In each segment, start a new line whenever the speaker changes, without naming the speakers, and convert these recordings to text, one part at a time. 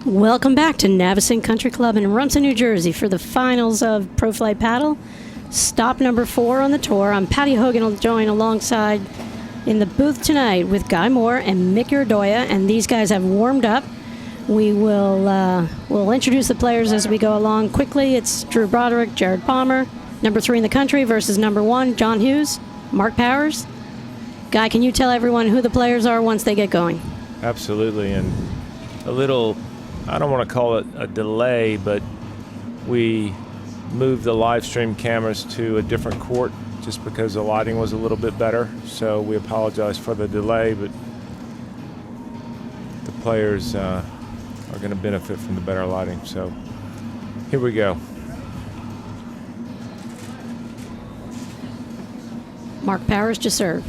Welcome back to Navesink Country Club in Rumson, New Jersey for the finals of Pro Flight Paddle. Stop number 4 on the tour. I'm Patty Hogan. Will join alongside in the booth tonight with Guy Moore and Mick Urdoya, and these guys have warmed up. We will we'll introduce the players as we go along quickly. It's Drew Broderick, Jared Palmer, number 3 in the country versus number 1, John Hughes, Mark Powers. Guy, can you tell everyone who the players are once they get going?
Absolutely, and a little, I don't want to call it a delay, but we moved the live stream cameras to a different court just because the lighting was a little bit better. So we apologize for the delay, but the players are going to benefit from the better lighting. So here we go.
Mark Powers to serve.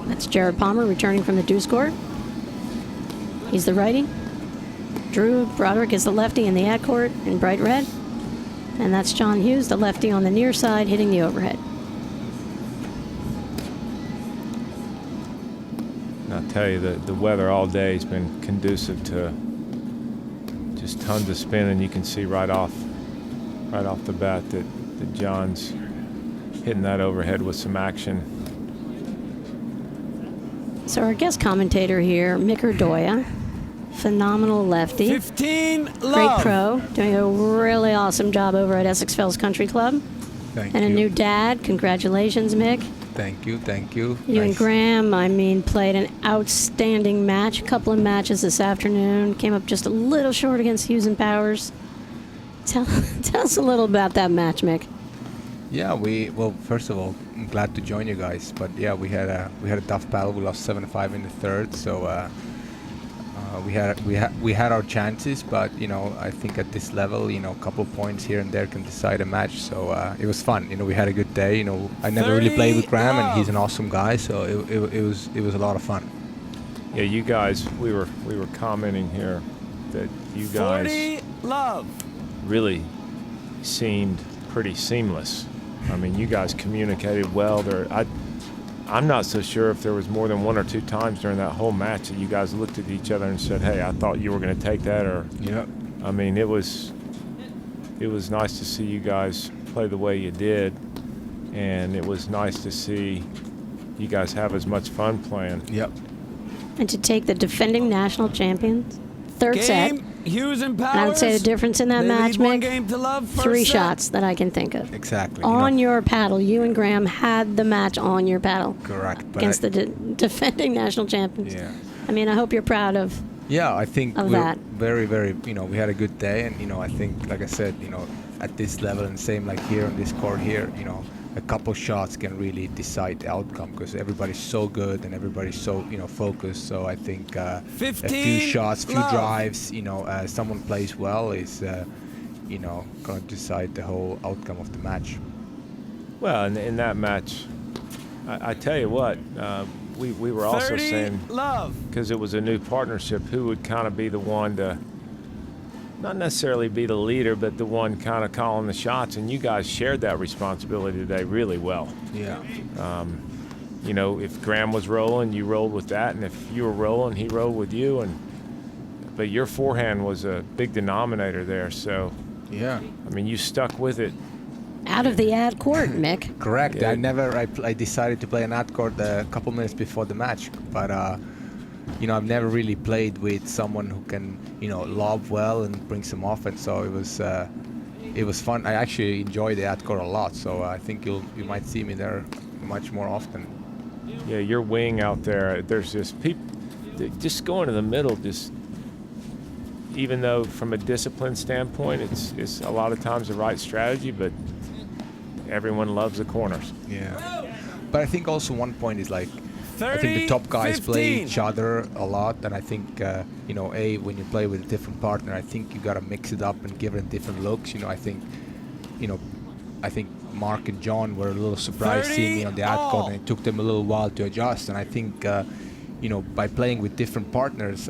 That's Jared Palmer returning from the deuce court. He's the righty. Drew Broderick is the lefty in the ad court in bright red. And that's John Hughes, the lefty on the near side, hitting the overhead.
And I'll tell you, the weather all day has been conducive to just tons of spin, and you can see right off the bat that John's hitting that overhead with some action.
So our guest commentator here, Mick Urdoya, phenomenal lefty.
15 love.
Great pro, doing a really awesome job over at Essex Fells Country Club.
Thank
and
you.
a new dad. Congratulations, Mick.
Thank you, thank you.
You and
Nice.
Graham, played an outstanding match. A couple of matches this afternoon. Came up just a little short against Hughes and Powers. Tell us a little about that match, Mick.
Yeah, well, first of all, I'm glad to join you guys. But yeah, we had a tough battle. We lost 7-5 in the third, so we had our chances. But I think at this level, a couple of points here and there can decide a match. So it was fun. We had a good day. I never really played with Graham, and he's an awesome guy. So it was a lot of fun.
Yeah, you guys, we were commenting here that you guys
40 love.
really seemed pretty seamless. I mean, you guys communicated well. I'm not so sure if there was more than 1 or 2 times during that whole match that you guys looked at each other and said, "Hey, I thought you were going to take that," or
Yeah.
I mean, it was nice to see you guys play the way you did, and it was nice to see you guys have as much fun playing.
Yep.
And to take the defending national champions, third set.
Game, Hughes and Powers.
And I would say the difference in that
They
match,
lead one
Mick,
game to love, first
3
set.
shots that I can think of.
Exactly.
On your paddle, you and Graham had the match on your paddle
Correct. But
against the defending national champions.
Yeah.
I hope you're proud of.
Yeah, I think
of
we're
that.
very, very, we had a good day, and I think, like I said, at this level, and same like here on this court here, a couple shots can really decide the outcome because everybody's so good and everybody's so focused. So I think a few
15
shots, few
love.
drives, someone plays well is going to decide the whole outcome of the match.
Well, in that match, I tell you what, we were also
30
saying,
love.
because it was a new partnership, who would kind of be the one to not necessarily be the leader, but the one kind of calling the shots, and you guys shared that responsibility today really well.
Yeah.
If Graham was rolling, you rolled with that, and if you were rolling, he rolled with you, but your forehand was a big denominator there, so
Yeah.
you stuck with it.
Out of the ad court, Mick.
Correct.
Yeah.
I decided to play an ad court a couple minutes before the match, but I've never really played with someone who can lob well and bring some offense. So it was fun. I actually enjoy the ad court a lot. So I think you might see me there much more often.
Yeah, your wing out there, there's just people just going to the middle, just even though from a discipline standpoint it's a lot of times the right strategy, but everyone loves the corners.
Yeah. But I think also one point is like, I
30,
think the top guys play
15.
each other a lot, and I think when you play with a different partner, I think you gotta mix it up and give it different looks. I think Mark and John were a little surprised seeing me on the ad court, and it took them a little while to adjust. And I think by playing with different partners,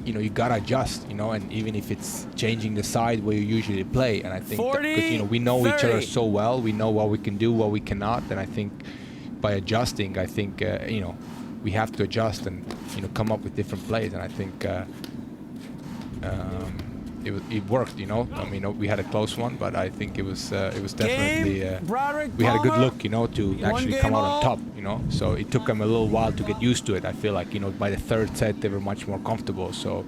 you gotta adjust, and even if it's changing the side where you usually play. And I think because we know each other
30.
so well, we know what we can do, what we cannot, and I think by adjusting, I think we have to adjust and come up with different plays. And I think it worked. I mean, we had a close one, but I think it was definitely we had a good look, to actually come out on top. So it took them a little while to get used to it. I feel like by the third set they were much more comfortable. So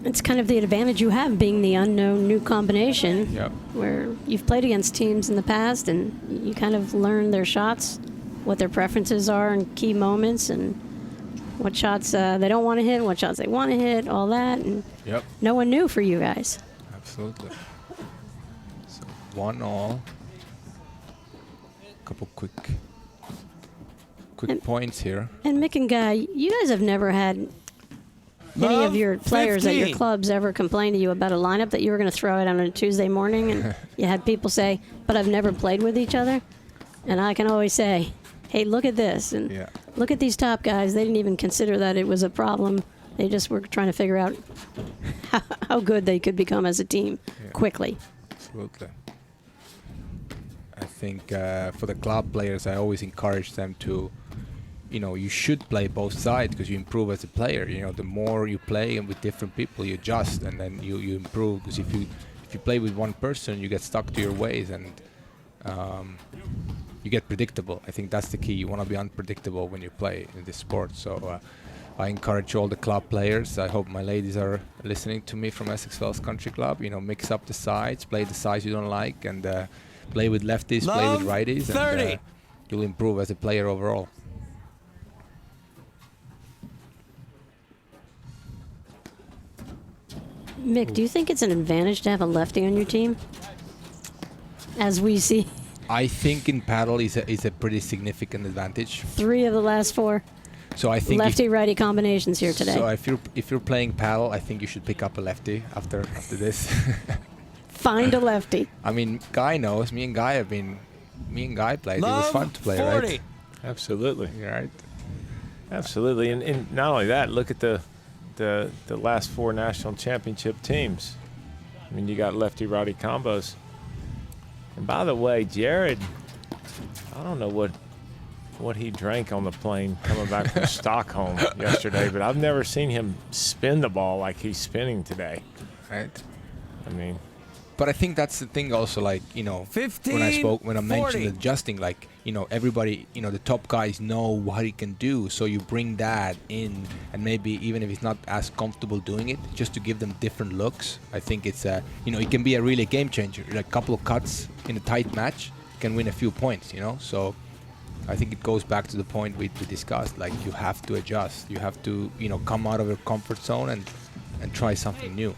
it's kind of the advantage you have being the unknown new combination,
Yep.
where you've played against teams in the past and you kind of learn their shots, what their preferences are in key moments, and what shots they don't want to hit, what shots they want to hit, all that. And
Yep.
no one knew for you guys.
Absolutely. So 1-all. Couple quick
And-
points here.
And Mick and Guy, you guys have never had any of your players at your
15.
clubs ever complain to you about a lineup that you were going to throw out on a Tuesday morning, and you had people say, but I've never played with each other? And I can always say, hey, look at this, and
Yeah.
look at these top guys. They didn't even consider that it was a problem. They just were trying to figure out how good they could become as a team
Yeah.
quickly.
Absolutely. I think for the club players, I always encourage them to, you should play both sides because you improve as a player. The more you play and with different people, you adjust and then you improve. Because if you play with one person, you get stuck to your ways and you get predictable. I think that's the key. You want to be unpredictable when you play in this sport. So I encourage all the club players. I hope my ladies are listening to me from Essex Wells Country Club. Mix up the sides, play the sides you don't like, and play with lefties, play with righties,
30.
and you'll improve as a player overall.
Mick, do you think it's an advantage to have a lefty on your team? As we see,
I think in paddle is a pretty significant advantage.
3 of the last 4
So I think
lefty-righty combinations here today.
So if you're playing paddle, I think you should pick up a lefty after this.
Find a lefty.
I mean, Guy knows. Me and Guy played. It was fun to play,
40.
right?
Absolutely.
Yeah, right.
Absolutely, and not only that, look at the last 4 national championship teams. I mean, you got lefty-righty combos. And by the way, Jared, I don't know what he drank on the plane coming back from Stockholm yesterday, but I've never seen him spin the ball like he's spinning today.
Right.
I mean,
But I think that's the thing also, like,
15,
when I mentioned
40.
adjusting, like, everybody, the top guys know what he can do. So you bring that in, and maybe even if he's not as comfortable doing it, just to give them different looks. I think it's, it can be a really game changer. Like a couple of cuts in a tight match can win a few points, So I think it goes back to the point we discussed. Like, you have to adjust. You have to, come out of your comfort zone and try something new.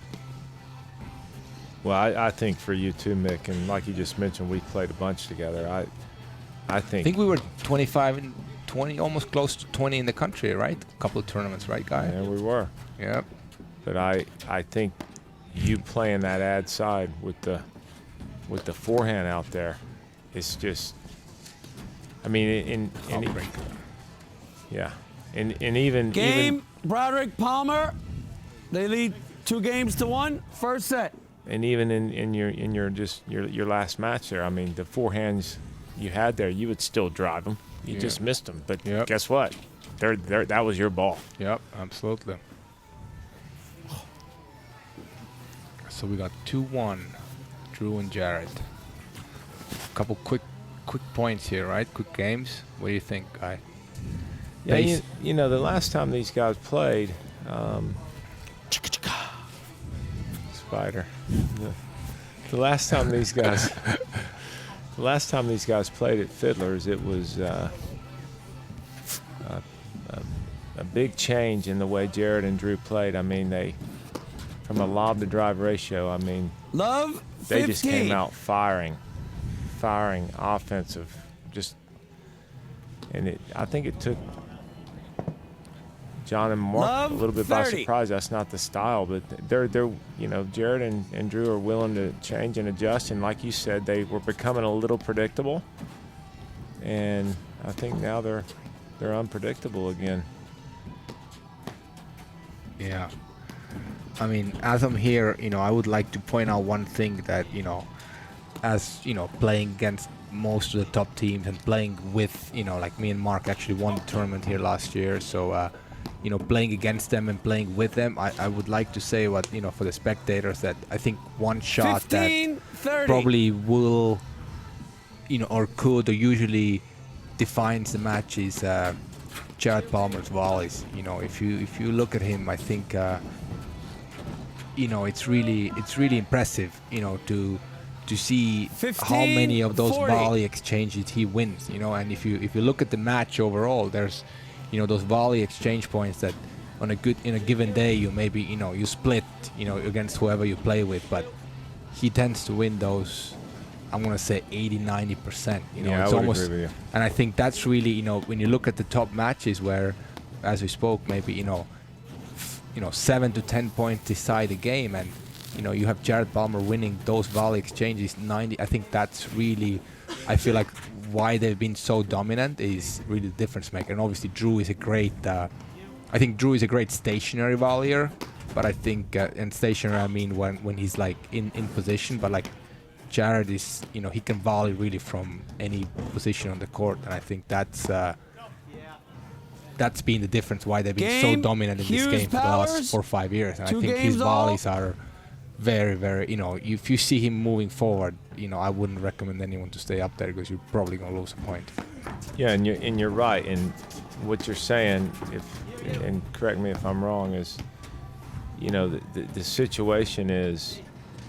well, I think for you too, Mick, and like you just mentioned, we played a bunch together. I
I
think
think we were 25 and 20, almost close to 20 in the country, right? A couple of tournaments, right, Guy?
yeah, we were.
Yep.
But I think you playing that ad side with the forehand out there, it's just. I mean,
Heartbreaker.
yeah, and even
Game, Broderick Palmer. They lead 2 games to 1. First set.
and even in your last match there, I mean, the forehands you had there, you would still drive them. You
Yeah.
just missed them. But
Yep.
guess what? That was your ball.
Yep, absolutely. So we got 2-1, Drew and Jared. Couple quick points here, right? Quick games. What do you think, Guy?
Yeah,
Base.
the last time these guys played, Spider. The last time these guys, played at Fiddler's, it was a big change in the way Jared and Drew played. I mean, from a lob to drive ratio, I mean,
Love, 15.
they just came out firing offensive, and I think it took John and Mark
Love,
a little bit by
30.
surprise. That's not the style, but they're Jared and Drew are willing to change and adjust, and like you said, they were becoming a little predictable, and I think now they're unpredictable again.
Yeah. I mean, as I'm here, I would like to point out one thing that, as, playing against most of the top teams and playing with, like me and Mark actually won the tournament here last year. So, playing against them and playing with them, I would like to say what, for the spectators, that I think one shot
15,
that
30.
probably will, or could, or usually defines the match is Jared Palmer's volleys. If you look at him, I think, it's really impressive, to see
15,
how many of those
40.
volley exchanges he wins, and if you look at the match overall, there's those volley exchange points that in a given day you maybe you split against whoever you play with, but he tends to win those, I'm gonna say 80-90%.
Yeah,
It's
I would
almost,
agree with you.
and I think that's really when you look at the top matches where, as we spoke, maybe 7 to 10 points decide a game, and you have Jared Palmer winning those volley exchanges 90. I think that's really, I feel like, why they've been so dominant is really the difference maker. And obviously Drew is a great, I think Drew is a great stationary volleyer, but I think, and stationary I mean when he's like in position, but like Jared is, he can volley really from any position on the court, and I think that's been the difference why they've been so dominant in this game for the last 4 or 5 years. And I think his volleys are very, very, if you see him moving forward, I wouldn't recommend anyone to stay up there because you're probably going to lose a point.
Yeah, and you're right. And what you're saying, and correct me if I'm wrong, is, the situation is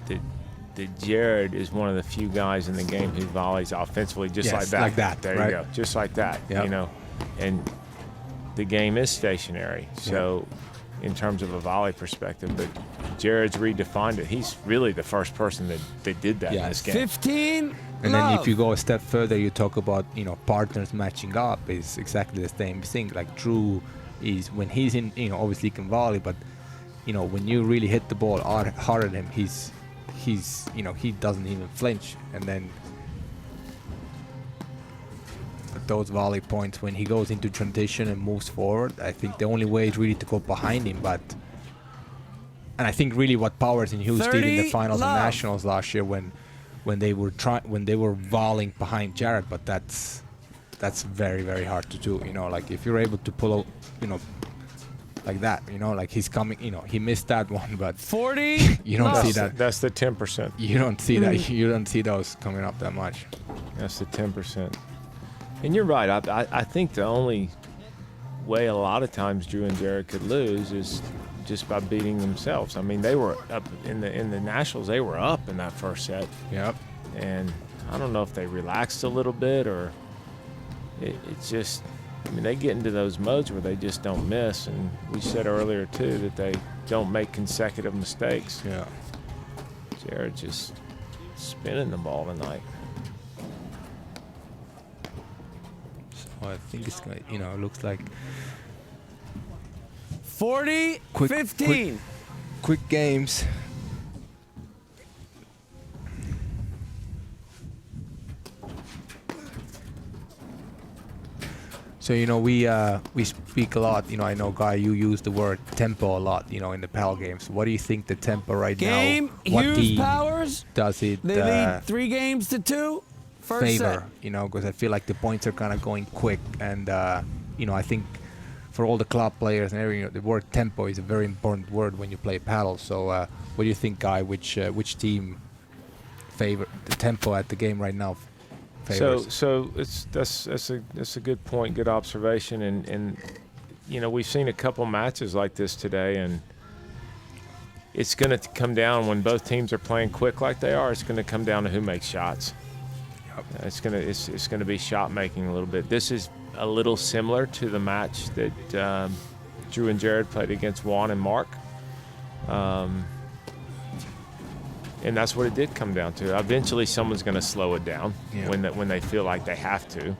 that Jared is one of the few guys in the game who volleys offensively just
Yes,
like that.
like that,
There
right?
you go. Just like that,
Yep.
And the game is stationary. So in terms of a volley perspective, but Jared's redefined it. He's really the first person that did that in this game.
15.
And then if you go a step further, you talk about, partners matching up is exactly the same thing. Like Drew is, when he's in, obviously he can volley, but, when you really hit the ball hard at him, he's, he doesn't even flinch. And then those volley points, when he goes into transition and moves forward, I think the only way is really to go behind him. And I think really what Powers and Hughes did in the
30
finals and
love.
nationals last year when they were volleying behind Jared, but that's very, very hard to do. Like if you're able to pull out, like that, like he's coming, he missed that one, but
40.
you don't see that.
That's the 10%.
You don't see that. You don't see those coming up that much.
That's the 10%. And you're right. I think the only way a lot of times Drew and Jared could lose is just by beating themselves. I mean, they were up in the nationals. They were up in that first set.
Yep.
And I don't know if they relaxed a little bit or it's just. I mean, they get into those modes where they just don't miss. And we said earlier too that they don't make consecutive mistakes.
Yeah.
Jared just spinning the ball tonight.
So I think it's gonna, it looks like
40.
Quick-
15.
quick games. So we speak a lot. I know, Guy, you use the word tempo a lot. In the PAL games. What do you think the tempo right
Game.
now? What
Hughes
team
Powers.
does it
They lead 3 games to 2. First
favor?
set.
Because I feel like the points are kind of going quick, and I think for all the club players and everything, the word tempo is a very important word when you play paddle. So what do you think, Guy? Which team favor the tempo at the game right now? Favors?
So that's a good point, good observation, and we've seen a couple matches like this today, and it's going to come down when both teams are playing quick like they are. It's going to come down to who makes shots.
Yep.
It's going to be shot making a little bit. This is a little similar to the match that Drew and Jared played against Juan and Mark. And that's what it did come down to. Eventually, someone's going to slow it down when they feel like they have to,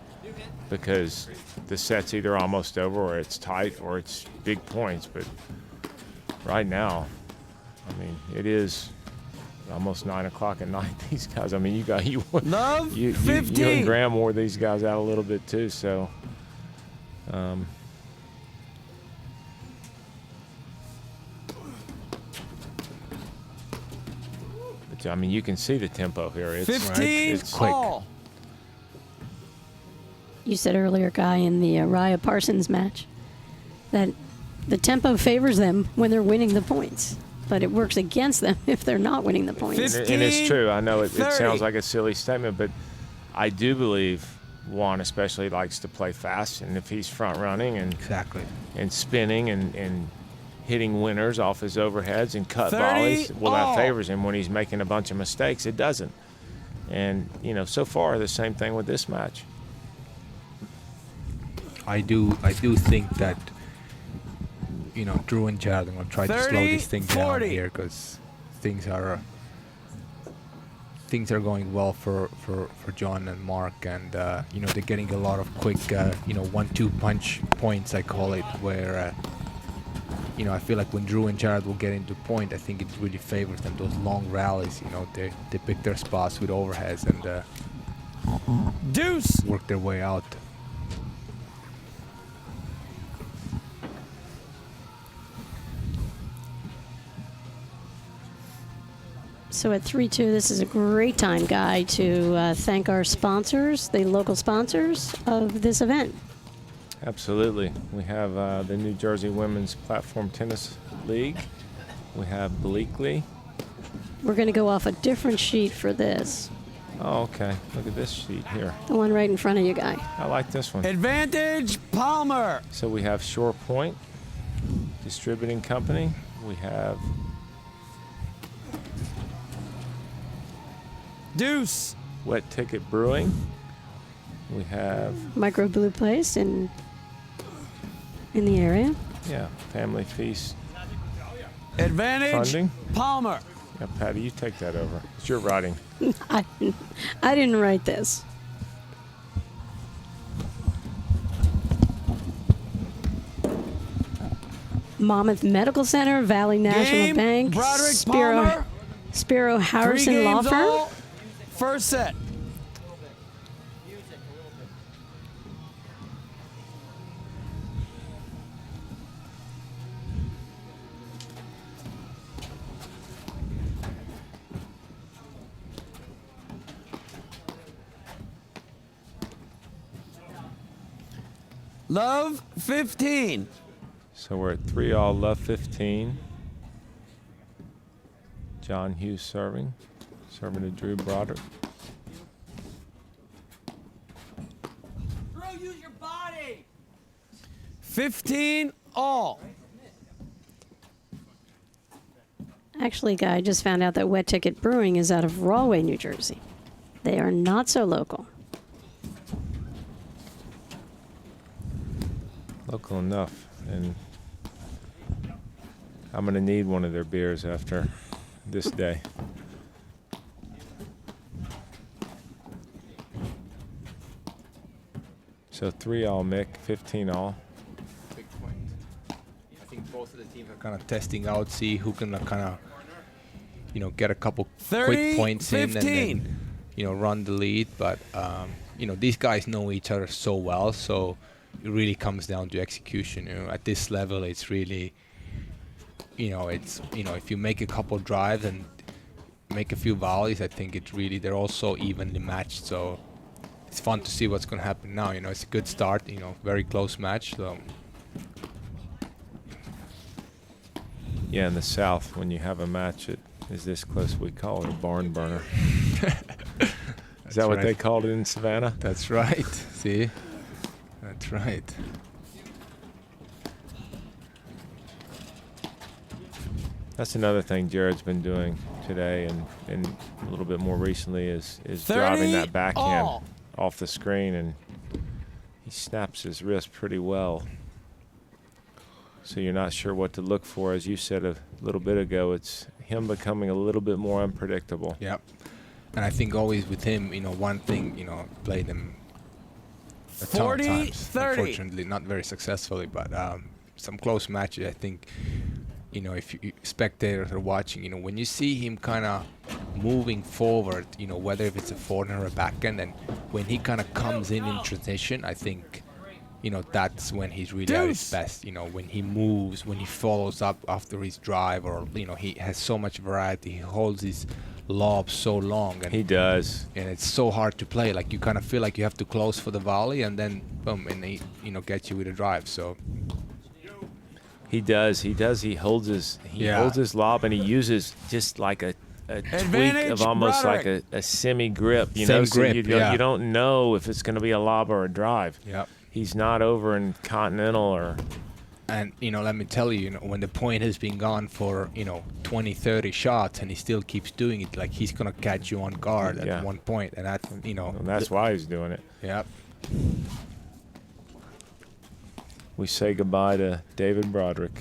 because the set's either almost over, or it's tight, or it's big points. But right now, I mean, it is almost 9 o'clock at night. These guys, I mean, you
Love.
you
15.
and Graham wore these guys out a little bit too. So. I mean, you can see the tempo here. It's
15.
It's
quick.
All.
you said earlier, Guy, in the Raya Parsons match, that the tempo favors them when they're winning the points, but it works against them if they're not winning the points.
And it's true. I know it
30.
sounds like a silly statement, but I do believe Juan especially likes to play fast, and if he's front running and
Exactly.
and spinning and hitting winners off his overheads and cut
30
volleys, well,
all.
that favors him. When he's making a bunch of mistakes, it doesn't. And, you know, so far, the same thing with this match.
I do think that, you know, Drew and Jared are going to try to slow
30,
this thing down
40.
here because things are going well for John and Mark, and you know, they're getting a lot of quick, you know, 1-2 punch points, I call it, where you know, I feel like when Drew and Jared will get into point, I think it really favors them. Those long rallies, you know, they pick their spots with overheads and
Deuce.
work their way out.
So at 3-2, this is a great time, Guy, to thank our sponsors, the local sponsors of this event.
Absolutely. We have the New Jersey Women's Platform Tennis League. We have Bleakley.
We're going to go off a different sheet for this,
Oh, okay. Look at this sheet here.
the one right in front of you, Guy.
I like this one.
Advantage Palmer.
So we have Shore Point Distributing Company. We have
Deuce.
Wet Ticket Brewing. We have,
Micro Blue Place in the area.
yeah, Family Feast
Advantage
Funding.
Palmer.
Yeah, Patty, you take that over. It's your writing.
I didn't write this. Monmouth Medical Center, Valley National
Game,
Bank,
Broderick
Spiro
Palmer. 3
Harrison Law
games
Firm.
all. First set. Love 15.
So we're at 3-all, love 15. John Hughes serving to Drew Broderick.
Drew, use your body. 15 all.
Actually, Guy, I just found out that Wet Ticket Brewing is out of Rahway, New Jersey. They are not so local.
Local enough, and I'm gonna need one of their beers after this day. So 3-all Mick, 15-all.
Big point. I think both of the teams are kind of testing out, see who can kind of, you know, get a couple
30,
quick points in
15.
and then, you know, run the lead. But you know, these guys know each other so well, so it really comes down to execution. You know, at this level, it's really, you know, if you make a couple drives and make a few volleys, I think it's really, they're also evenly matched. So it's fun to see what's going to happen now. You know, it's a good start. You know, very close match. So
Yeah, in the South, when you have a match that is this close, we call it a barn burner. Is that what they
right.
called it in Savannah?
That's right. See, that's right.
That's another thing Jared's been doing today and a little bit more recently is driving
30
that backhand
all.
off the screen, and he snaps his wrist pretty well. So you're not sure what to look for. As you said a little bit ago, it's him becoming a little bit more unpredictable.
Yep. And I think always with him, you know, one thing, you know, played him a ton
40,
of times.
30.
Unfortunately, not very successfully, but some close matches. I think, you know, if you spectators are watching, you know, when you see him kind of moving forward, you know, whether if it's a forehand or a backhand, and when he kind of comes in transition, I think, you know, that's when he's really at his
Deuce.
best. You know, when he moves, when he follows up after his drive, or, you know, he has so much variety. He holds his lob so long, and
He does.
and it's so hard to play. Like you kind of feel like you have to close for the volley, and then boom, and he gets you with a drive. So
He does. He holds his lob, and he uses just like a tweak
Advantage,
of almost
Broderick.
like a semi grip. You
Same
know, so
grip,
you
yeah.
don't know if it's going to be a lob or a drive.
yeah.
He's not over in Continental or.
And let me tell you, when the point has been gone for 20, 30 shots, and he still keeps doing it, like he's gonna catch you on guard
Yeah.
at one point, and that's
And that's why he's doing it.
yeah.
We say goodbye to David Broderick.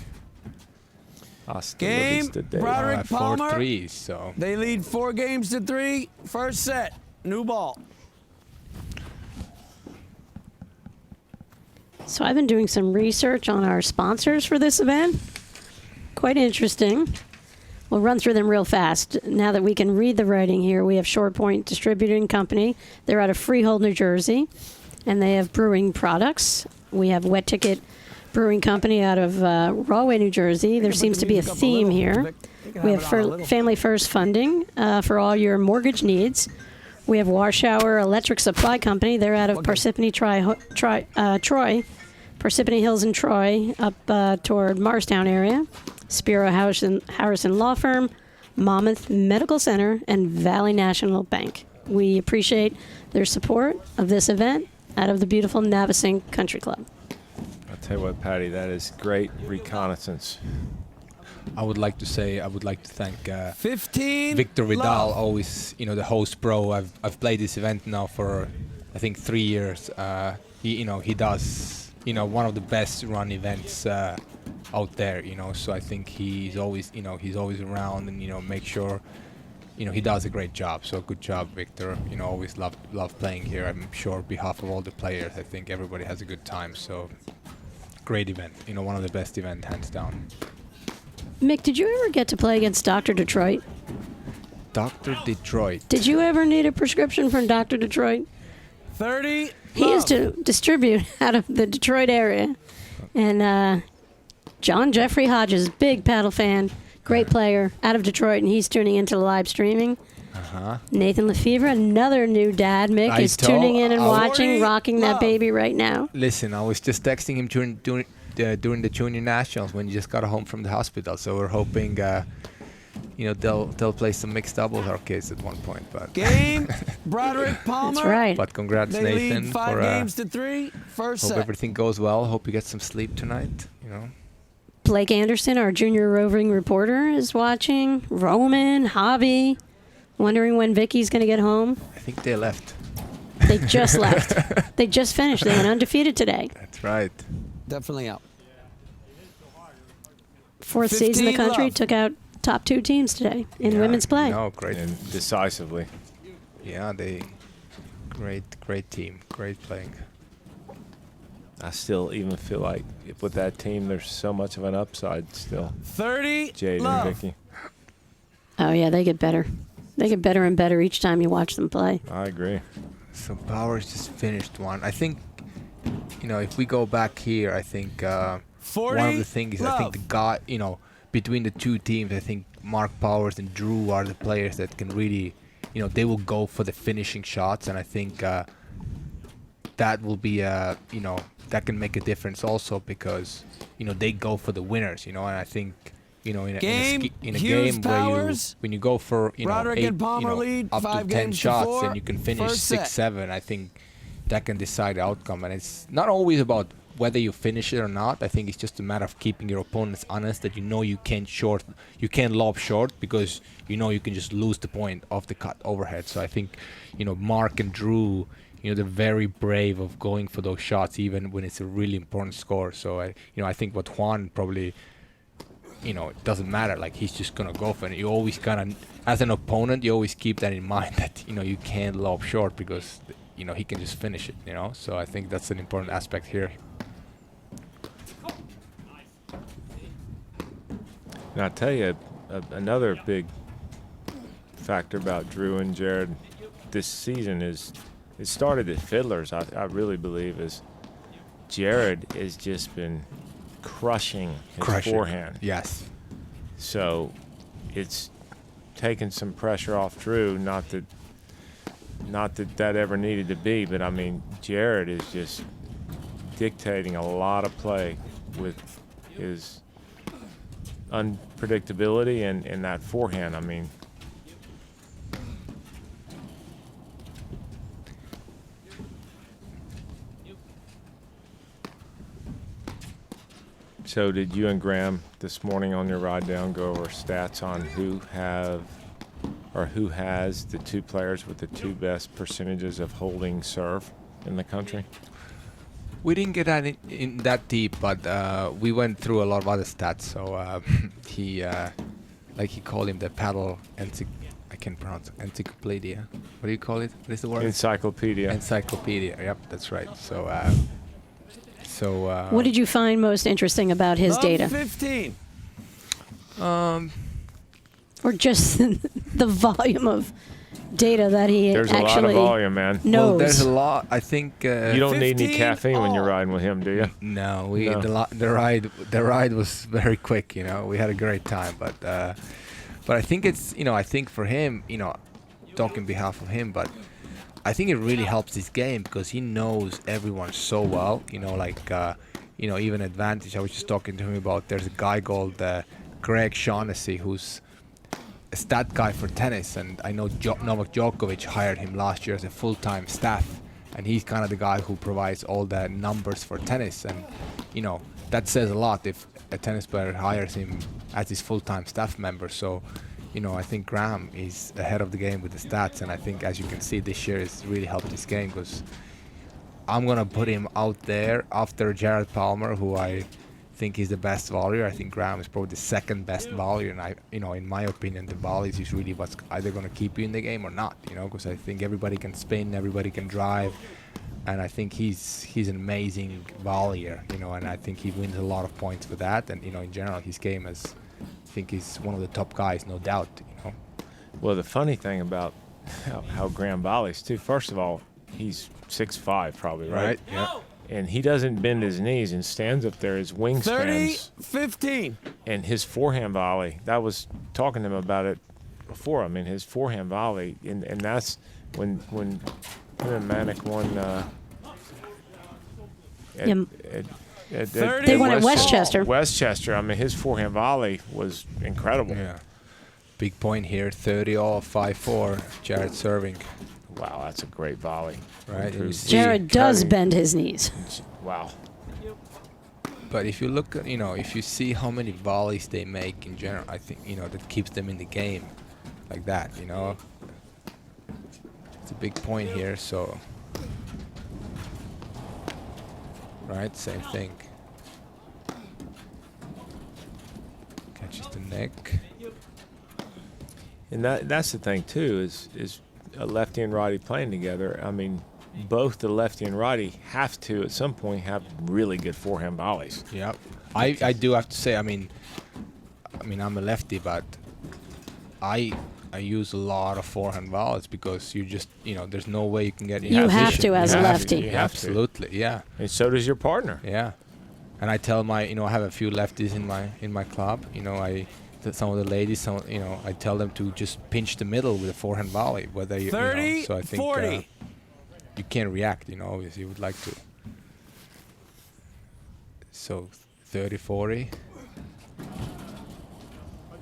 Hasta la
Game,
vista, Dave.
Broderick.
4
Palmer.
threes, so
They lead 4-3. First set. New ball.
So I've been doing some research on our sponsors for this event. Quite interesting. We'll run through them real fast. Now that we can read the writing here, we have Short Point Distributing Company. They're out of Freehold, New Jersey, and they have brewing products. We have Wet Ticket Brewing Company out of Rahway, New Jersey. There seems to be a theme here. We have Family First Funding for all your mortgage needs. We have Warshauer Electric Supply Company. They're out of Parsippany Troy, Parsippany Hills and Troy, up toward Morristown area. Spiro Harrison Law Firm, Monmouth Medical Center, and Valley National Bank. We appreciate their support of this event out of the beautiful Navesink Country Club.
I'll tell you what, Patty, that is great reconnaissance.
I would like to thank
15.
Victor Vidal,
love.
always the host pro. I've played this event now for I think 3 years. He does one of the best run events out there. So I think he's always around and make sure he does a great job. So good job, Victor. Always love playing here. I'm sure on behalf of all the players, I think everybody has a good time. So great event. One of the best events hands down.
Mick, did you ever get to play against Dr. Detroit?
Dr. Detroit.
Did you ever need a prescription from Dr. Detroit?
30.
He used to distribute out of the Detroit area. And John Jeffrey Hodges, big paddle fan, great player, out of Detroit, and he's tuning into the live streaming.
Uh-huh.
Nathan Lefevre, another new dad, Mick, is tuning in and watching, rocking that baby right now.
Listen, I was just texting him during the junior nationals when he just got home from the hospital. So we're hoping, they'll play some mixed doubles, our kids, at one point. But
Game, Broderick Palmer.
That's right.
but congrats,
They
Nathan,
lead
for
5-3. First
hope
set.
everything goes well. Hope you get some sleep tonight.
Blake Anderson, our junior roving reporter, is watching. Roman, Javi, wondering when Vicky's going to get home.
I think they left.
They just left. They just finished. They went undefeated today.
That's right.
Definitely out.
Fourth seeds in the
15
country
love.
took out top 2 teams today in women's play.
No, great.
And decisively.
Yeah, great team, great playing.
I still even feel like with that team, there's so much of an upside still.
30.
Jade
love.
and Vicky.
Oh, yeah, they get better. They get better and better each time you watch them play.
I agree.
So Powers just finished one. I think, if we go back here, I think
40.
one of the things is I think between the two teams, I think Mark Powers and Drew are the players that can really, they will go for the finishing shots, and I think that will be that can make a difference also because they go for the winners, and I think in a
Game,
game
Hughes,
where
Powers.
when you go for
Broderick
8,
and Palmer lead,
up
5
to 10
games to
shots
4.
and you can finish
First set.
6-7, I think that can decide the outcome. And it's not always about whether you finish it or not. I think it's just a matter of keeping your opponents honest that you can't lob short because you can just lose the point off the cut overhead. So I think Mark and Drew, they're very brave of going for those shots even when it's a really important score. So I think what Juan probably, it doesn't matter. Like he's just gonna go for it. You always as an opponent, you always keep that in mind that you can't lob short because he can just finish it. So I think that's an important aspect here.
And I'll tell you, another big factor about Drew and Jared this season is it started at Fiddlers, I really believe, is Jared has just been crushing his forehand.
Yes.
So it's taken some pressure off Drew. Not that ever needed to be, but I mean, Jared is just dictating a lot of play with his unpredictability and that forehand. I mean, so did you and Graham this morning on your ride down go over stats on who has the two players with the two best percentages of holding serve in the country?
We didn't get that in that deep, but we went through a lot of other stats. So he called him the paddle I can't pronounce it. Encyclopedia. What do you call it? What is the word?
Encyclopedia.
Encyclopedia. Yep, that's right. So
What did you find most interesting about his data?
15.
Or just the volume of data that he
There's a lot of
actually
volume, man.
knows?
well, there's a lot. I think
You don't need any
15
caffeine when you're
all.
riding with him, do you?
No,
No.
the ride was very quick. We had a great time, but I think it's I think for him, talking on behalf of him, but I think it really helps his game because he knows everyone so well. Even advantage. I was just talking to him about. There's a guy called Greg Shaughnessy who's a stat guy for tennis, and I know Novak Djokovic hired him last year as a full-time staff, and he's kind of the guy who provides all the numbers for tennis, and that says a lot if a tennis player hires him as his full-time staff member. So I think Graham is ahead of the game with the stats, and I think as you can see this year it's really helped his game because I'm gonna put him out there after Jared Palmer, who I think he's the best volleyer. I think Graham is probably the second best volleyer, and in my opinion, the volleys is really what's either going to keep you in the game or not. Because I think everybody can spin, everybody can drive, and I think he's an amazing volleyer. And I think he wins a lot of points for that. And in general, his game is, I think he's one of the top guys, no doubt.
Well, the funny thing about how Graham volleys too. First of all, he's 6'5", probably, right?
Yeah.
And he doesn't bend his knees and stands up there. His
30,
wingspans
15.
and his forehand volley. That was talking to him about it before. I mean, his forehand volley, and that's when him and Manic won.
They won at Westchester.
Westchester. I mean, his forehand volley was incredible.
Yeah. Big point here, 30 all, 5-4. Jared serving.
Wow, that's a great volley.
Right, and you
Improved.
see-
Jared does
Cutting.
bend his knees.
Wow.
But if you look at, if you see how many volleys they make in general, I think, that keeps them in the game like that, It's a big point here, so. Right, same thing. Catches the neck.
And that's the thing too is a lefty and righty playing together. I mean, both the lefty and righty have to at some point have really good forehand volleys.
Yep. I do have to say, I mean I'm a lefty, but I use a lot of forehand volleys because you just there's no way you can get in
You have
position.
to as a
You have
lefty.
to. You have to.
Absolutely, yeah.
And so does your partner.
Yeah, and I tell I have a few lefties in my club. Some of the ladies, I tell them to just pinch the middle with a forehand volley, whether
30,
so I think
40.
You can react. Obviously you would like to. So 30, 40.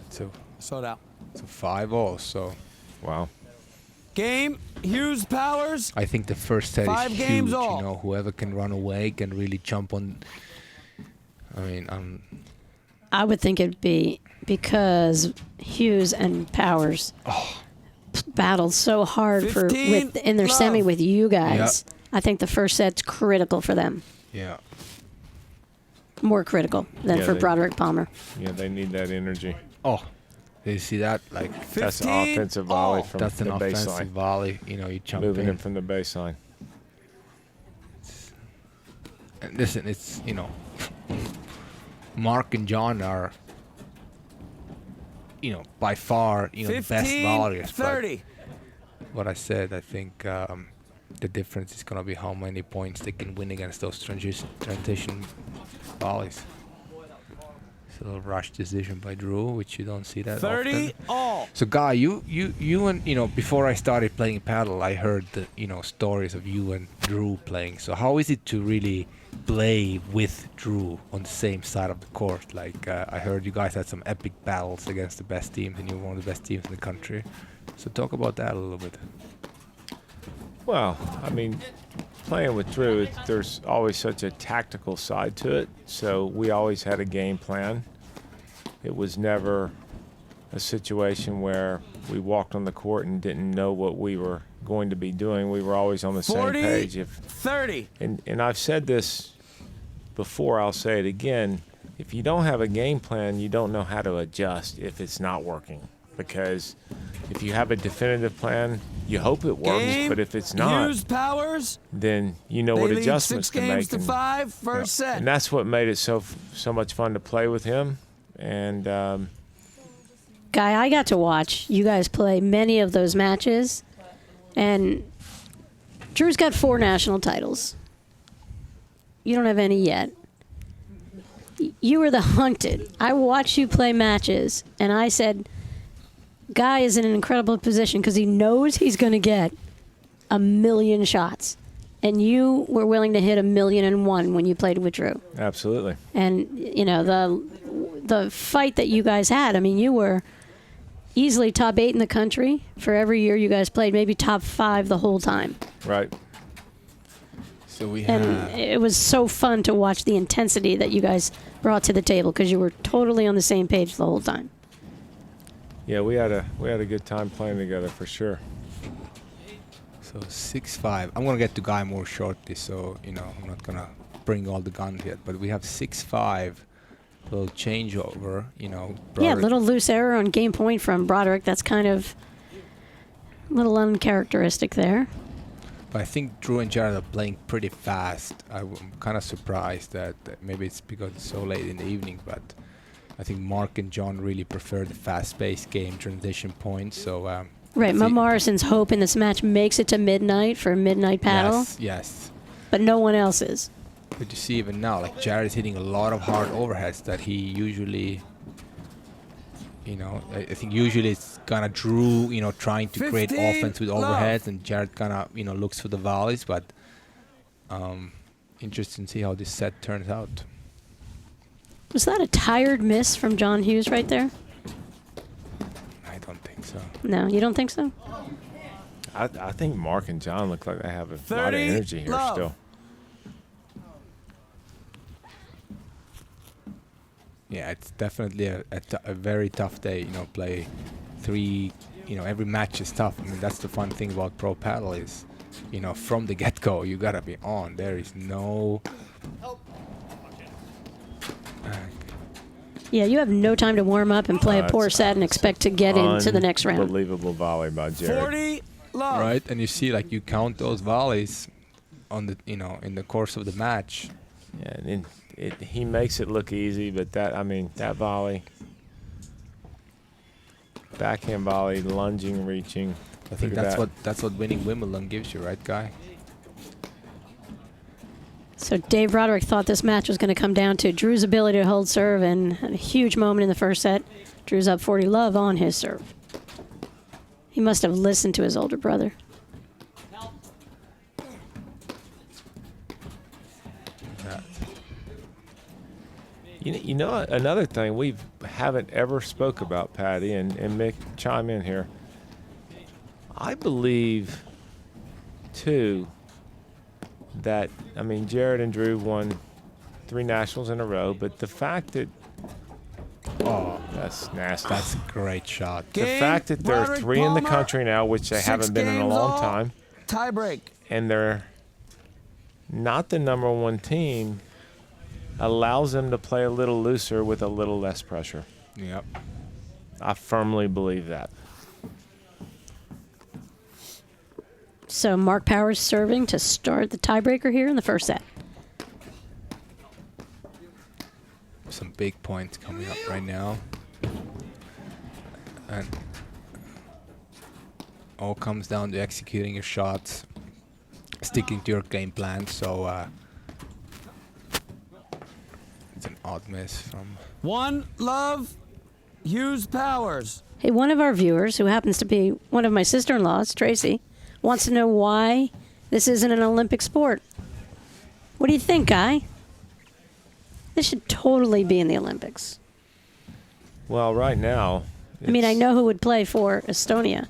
So
Sold out.
5 all. So
Wow.
Game, Hughes Powers.
I think the first set
5
is
games
huge.
all.
Whoever can run away can really jump on. I mean,
I would think it'd be because Hughes and Powers battled so hard
15
in their semi
love.
with you guys. I think the first set's critical for them.
yeah.
More critical than
Yeah,
for
they-
Broderick Palmer.
Yeah, they need that energy.
Oh, did you see that? Like
That's an
15
offensive volley
all.
from
that's
the
an offensive
baseline.
volley. You jump
Moving
in.
in from the baseline.
And listen, it's Mark and John are by far the best
15,
volleyers. But
30.
what I said, I think the difference is gonna be how many points they can win against those transition volleys. It's a little rush decision by Drew, which you don't see that
30
often.
all.
So, Guy, you and before I started playing paddle, I heard the stories of you and Drew playing. So, how is it to really play with Drew on the same side of the court? Like, I heard you guys had some epic battles against the best teams, and you're one of the best teams in the country. So, talk about that a little bit.
Well, I mean, playing with Drew, there's always such a tactical side to it. So we always had a game plan. It was never a situation where we walked on the court and didn't know what we were going to be doing. We were always on the same page.
30.
And I've said this before, I'll say it again. If you don't have a game plan, you don't know how to adjust if it's not working. Because if you have a definitive plan, you hope it works,
Game,
but if it's not,
Hughes Powers.
then you know
They
what
lead
adjustments
6
to
games
make.
to 5, first set.
And that's what made it so much fun to play with him. And
Guy, I got to watch you guys play many of those matches, and Drew's got 4 national titles. You don't have any yet. You were the hunted. I watched you play matches, and I said, Guy is in an incredible position because he knows he's going to get 1,000,000 shots. And you were willing to hit 1,000,001 when you played with Drew.
absolutely.
And, the fight that you guys had, I mean, you were easily top 8 in the country for every year you guys played, maybe top 5 the whole time.
Right.
So we
And
have.
it was so fun to watch the intensity that you guys brought to the table because you were totally on the same page the whole time.
Yeah, we had a good time playing together for sure.
So 6-5. I'm gonna get to Guy more shortly, so I'm not gonna bring all the guns yet. But we have 6-5. Little changeover,
Yeah,
Broderick-
little loose error on game point from Broderick. That's kind of a little uncharacteristic there.
But I think Drew and Jared are playing pretty fast. I'm kind of surprised that maybe it's because it's so late in the evening, but I think Mark and John really prefer the fast-paced game, transition points. So
Right, Mo
see-
Morrison's hoping this match makes it to midnight for a midnight paddle,
Yes.
but no one else is.
But you see even now, like Jared is hitting a lot of hard overheads that he usually, I think usually it's kind of Drew, trying to create
15
offense with
love.
overheads, and Jared kind of, looks for the volleys. But interesting to see how this set turns out.
Was that a tired miss from John Hughes right there?
I don't think so.
No, you don't think so?
I think Mark and John look like they have a lot of
30
energy here
love.
still.
Yeah, it's definitely a very tough day. Play 3. Every match is tough. I mean, that's the fun thing about pro paddle is, from the get-go, you gotta be on. There is no.
Yeah, you have no time to warm up and play a poor
That's
set and expect to get into the next round.
Unbelievable volley by Jared.
40 love.
Right, and you see, like, you count those volleys on the, in the course of the match.
Yeah, and he makes it look easy, but that volley, backhand volley, lunging, reaching.
I think
Look at
that's what winning Wimbledon gives you, right, Guy?
So Dave Broderick thought this match was going to come down to Drew's ability to hold serve, and had a huge moment in the first set. Drew's up 40 love on his serve. He must have listened to his older brother.
Another thing we haven't ever spoke about, Patty, and Mick, chime in here. I believe, too, that, Jared and Drew won 3 nationals in a row, but the fact that, that's nasty.
That's a great shot.
The fact that there are
Broderick
3 in the
Palmer,
country now, which they
6
haven't been in a
games
long
all,
time,
Tie break.
and they're not the number 1 team, allows them to play a little looser with a little less pressure.
Yep.
I firmly believe that.
So Mark Powers serving to start the tiebreaker here in the first set.
Some big points coming up right now. And all comes down to executing your shots, sticking to your game plan. So It's an odd miss from.
One love, Hughes Powers.
Hey, one of our viewers, who happens to be one of my sister-in-laws, Tracy, wants to know why this isn't an Olympic sport. What do you think, Guy? This should totally be in the Olympics.
Well, right now.
I mean, I know who would play for Estonia.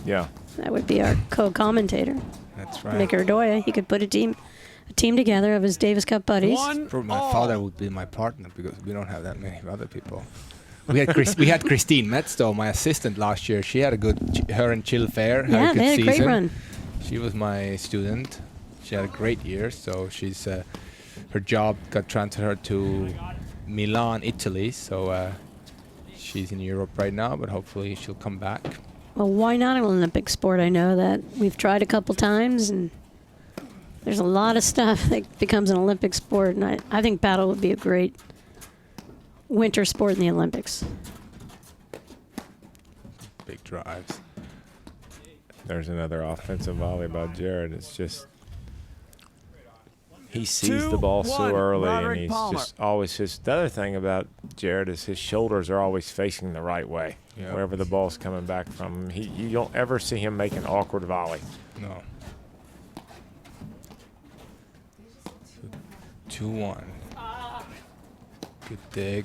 Yeah.
That would be our co-commentator,
That's right.
Mika Radoya. He could put a team together of his Davis Cup buddies.
Probably my father would be my partner because we don't have that many other people. We had Christine Metz, though, my assistant last year. She had a good, her and Chill Fair had
Yeah,
a good
they had a great
season.
run.
She was my student. She had a great year, so she's her job got transferred to Milan, Italy. So she's in Europe right now, but hopefully she'll come back.
Well, why not an Olympic sport? I know that we've tried a couple times, and there's a lot of stuff that becomes an Olympic sport, and I think paddle would be a great winter sport in the Olympics.
Big drives.
There's another offensive volley by Jared. It's just he sees the ball so
2-1,
early,
Roderick
and he's
Palmer.
just always the other thing about Jared is his shoulders are always facing the right way,
Yeah.
wherever the ball's coming back from. You don't ever see him make an awkward volley.
No. 2-1. Good dig.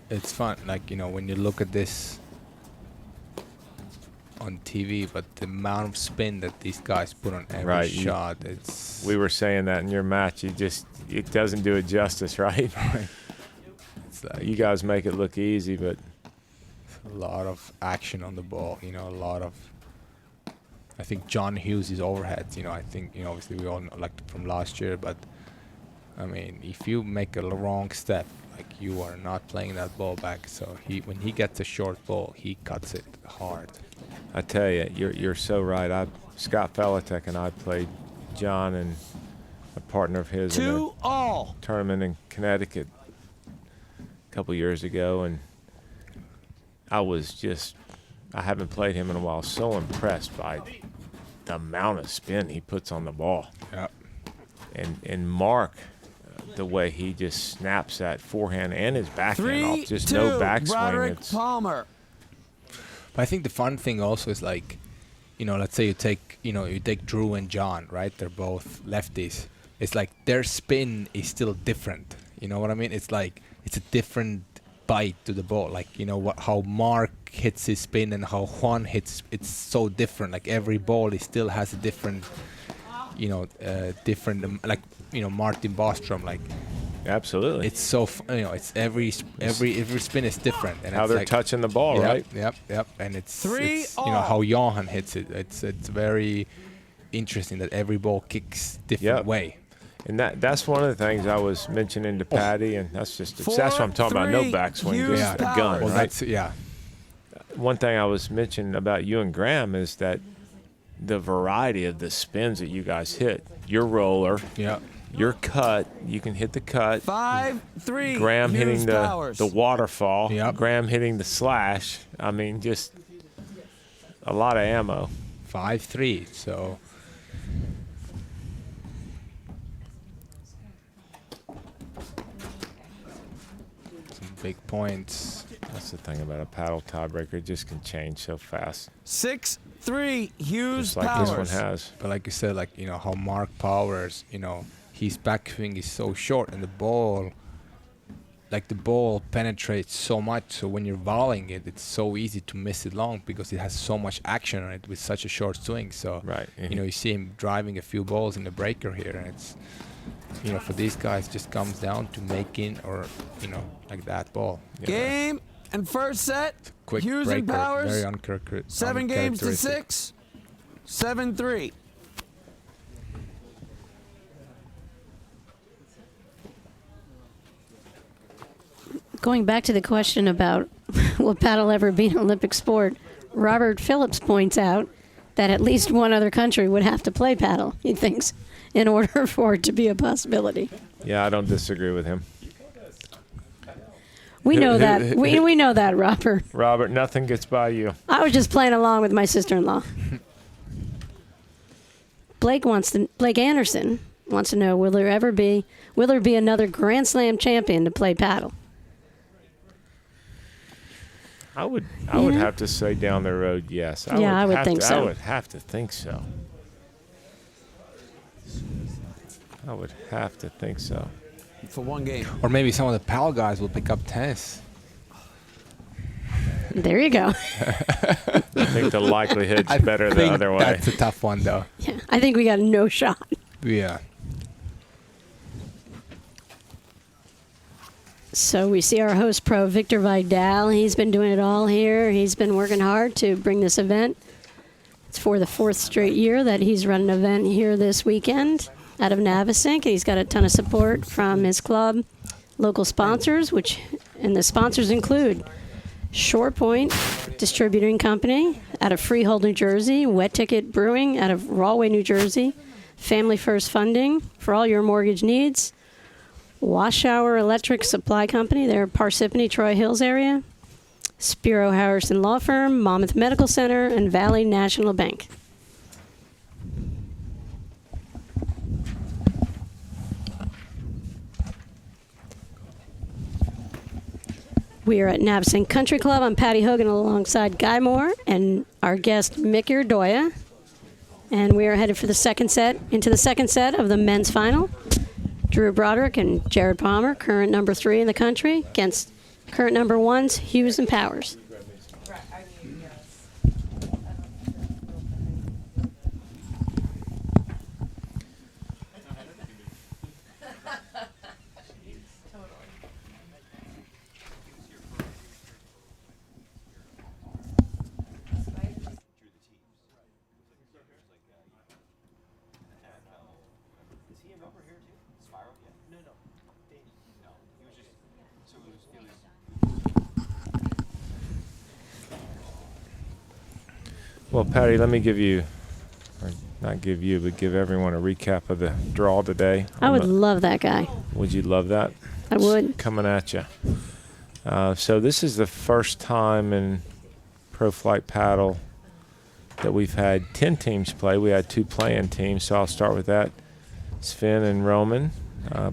It's fun, like, when you look at this on TV, but the amount of spin that these guys put on every
Right,
shot, it's
We were saying that in your match. It doesn't do it justice, right?
it's like
You guys make it look easy, but
a lot of action on the ball, a lot of. I think John Hughes' overheads, I think, obviously we all know, like from last year, but I mean, if you make a wrong step, like you are not playing that ball back. So when he gets a short ball, he cuts it hard.
I tell you, you're so right. Scott Felatek and I played John and a partner of his in a
2-all.
tournament in Connecticut a couple years ago, and I haven't played him in a while. So impressed by the amount of spin he puts on the ball,
Yeah.
and Mark, the way he just snaps that forehand and his backhand off, just no
3-2,
backswing.
Roderick
It's
Palmer.
But I think the fun thing also is like, let's say you take Drew and John, right? They're both lefties. It's like their spin is still different. You know what I mean? It's like it's a different bite to the ball. Like how Mark hits his spin and how Juan hits. It's so different. Like every ball, he still has a different, like Martin Bostrom. Like
absolutely.
it's so it's every spin is different. And
how
it's
they're
like,
touching the ball, right?
Yep. And it's
3-all.
how Johan hits it. It's very interesting that every ball kicks different
Yep.
way.
And that's one of the things I was mentioning to Patty, and that's what I'm talking about. No
4-3,
backswing,
Hughes
just a
Powers.
gun,
Well,
right? One thing I was mentioning about you and Graham is that the variety of the spins that you guys hit. Your roller,
Yeah.
your cut, you can hit the cut.
5-3.
Graham
Hughes
hitting
Powers.
the waterfall.
Yep.
Graham hitting the slash. I mean, just a lot of ammo.
5-3. So some big points.
That's the thing about a paddle tiebreaker. It just can change so fast,
6-3. Hughes
just like
Powers.
this one has.
But like you said, like how Mark Powers, his backswing is so short, and the ball penetrates so much. So when you're volleying it, it's so easy to miss it long because it has so much action on it with such a short swing. So
Right.
you see him driving a few balls in the breaker here, and it's for these guys, just comes down to making or like that ball.
Game and first set.
Quick
Hughes
breaker,
and Powers.
very
7 games to
uncharacteristic.
6. 7-3.
Going back to the question about will paddle ever be an Olympic sport, Robert Phillips points out that at least one other country would have to play paddle, he thinks, in order for it to be a possibility.
Yeah, I don't disagree with him.
We know that. We know that, Robert.
Robert, nothing gets by you.
I was just playing along with my sister-in-law. Blake Anderson wants to know, will there be another Grand Slam champion to play paddle?
I would have to say down the road, yes.
I would think so.
I would have to think so. I would have to think so.
For one game.
Or maybe some of the paddle guys will pick up tennis.
There you go.
I think the likelihood's better the other way.
That's a tough one, though.
Yeah, I think we got no shot.
Yeah.
So we see our host pro, Victor Vidal. He's been doing it all here. He's been working hard to bring this event. It's for the 4th straight year that he's run an event here this weekend out of Navesink. He's got a ton of support from his club, local sponsors, and the sponsors include Shore Point Distributing Company out of Freehold, New Jersey, Wet Ticket Brewing out of Rahway, New Jersey, Family First Funding for all your mortgage needs, Washour Electric Supply Company, they're Parsippany, Troy Hills area, Spiro Harrison Law Firm, Monmouth Medical Center, and Valley National Bank. We are at Navesink Country Club. I'm Patty Hogan alongside Guy Moore and our guest Mick Urdoya. And we are headed for the second set of the men's final. Drew Broderick and Jared Palmer, current number 3 in the country, against current number 1s, Hughes and Powers.
Well, Patty, let me give you, or not give you, but give everyone a recap of the draw today.
I would love that guy.
Would you love that?
I would.
Coming at you. So this is the first time in Pro Flight Paddle that we've had 10 teams play. We had 2 playing teams, so I'll start with that. Sven and Roman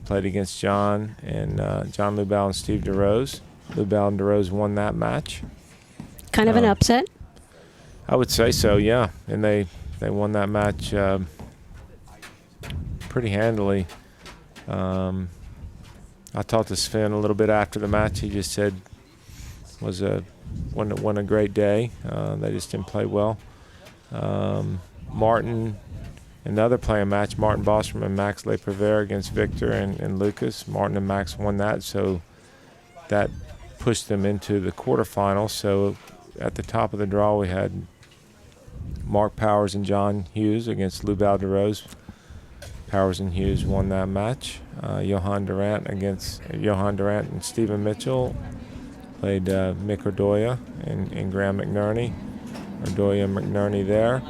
played against John Lubal and Steve DeRose. Lubal and DeRose won that match.
Kind of an upset.
I would say so, yeah. And they won that match pretty handily. I talked to Sven a little bit after the match. He just said won a great day. They just didn't play well. Martin, another playing match, Martin Bostrom and Max Leprever against Victor and Lucas. Martin and Max won that, so that pushed them into the quarterfinals. So at the top of the draw, we had Mark Powers and John Hughes against Lubal DeRose. Powers and Hughes won that match. Johan Durant and Stephen Mitchell played Mick Urdoya and Graham McNerney. Urdoya and McNerney there.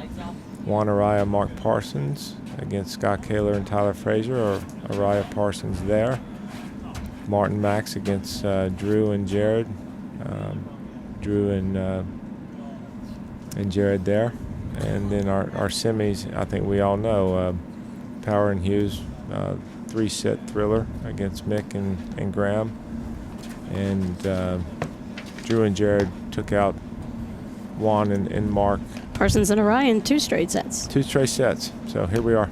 Juan Araya, Mark Parsons against Scott Kaler and Tyler Frazier, or Araya Parsons there. Martin Max against Drew and Jared. Drew and Jared there. And then our semis, I think we all know, Power and Hughes, 3-set thriller against Mick and Graham. And Drew and Jared took out Juan and Mark.
Parsons and Orion, 2 straight sets.
2 straight sets. So here we are.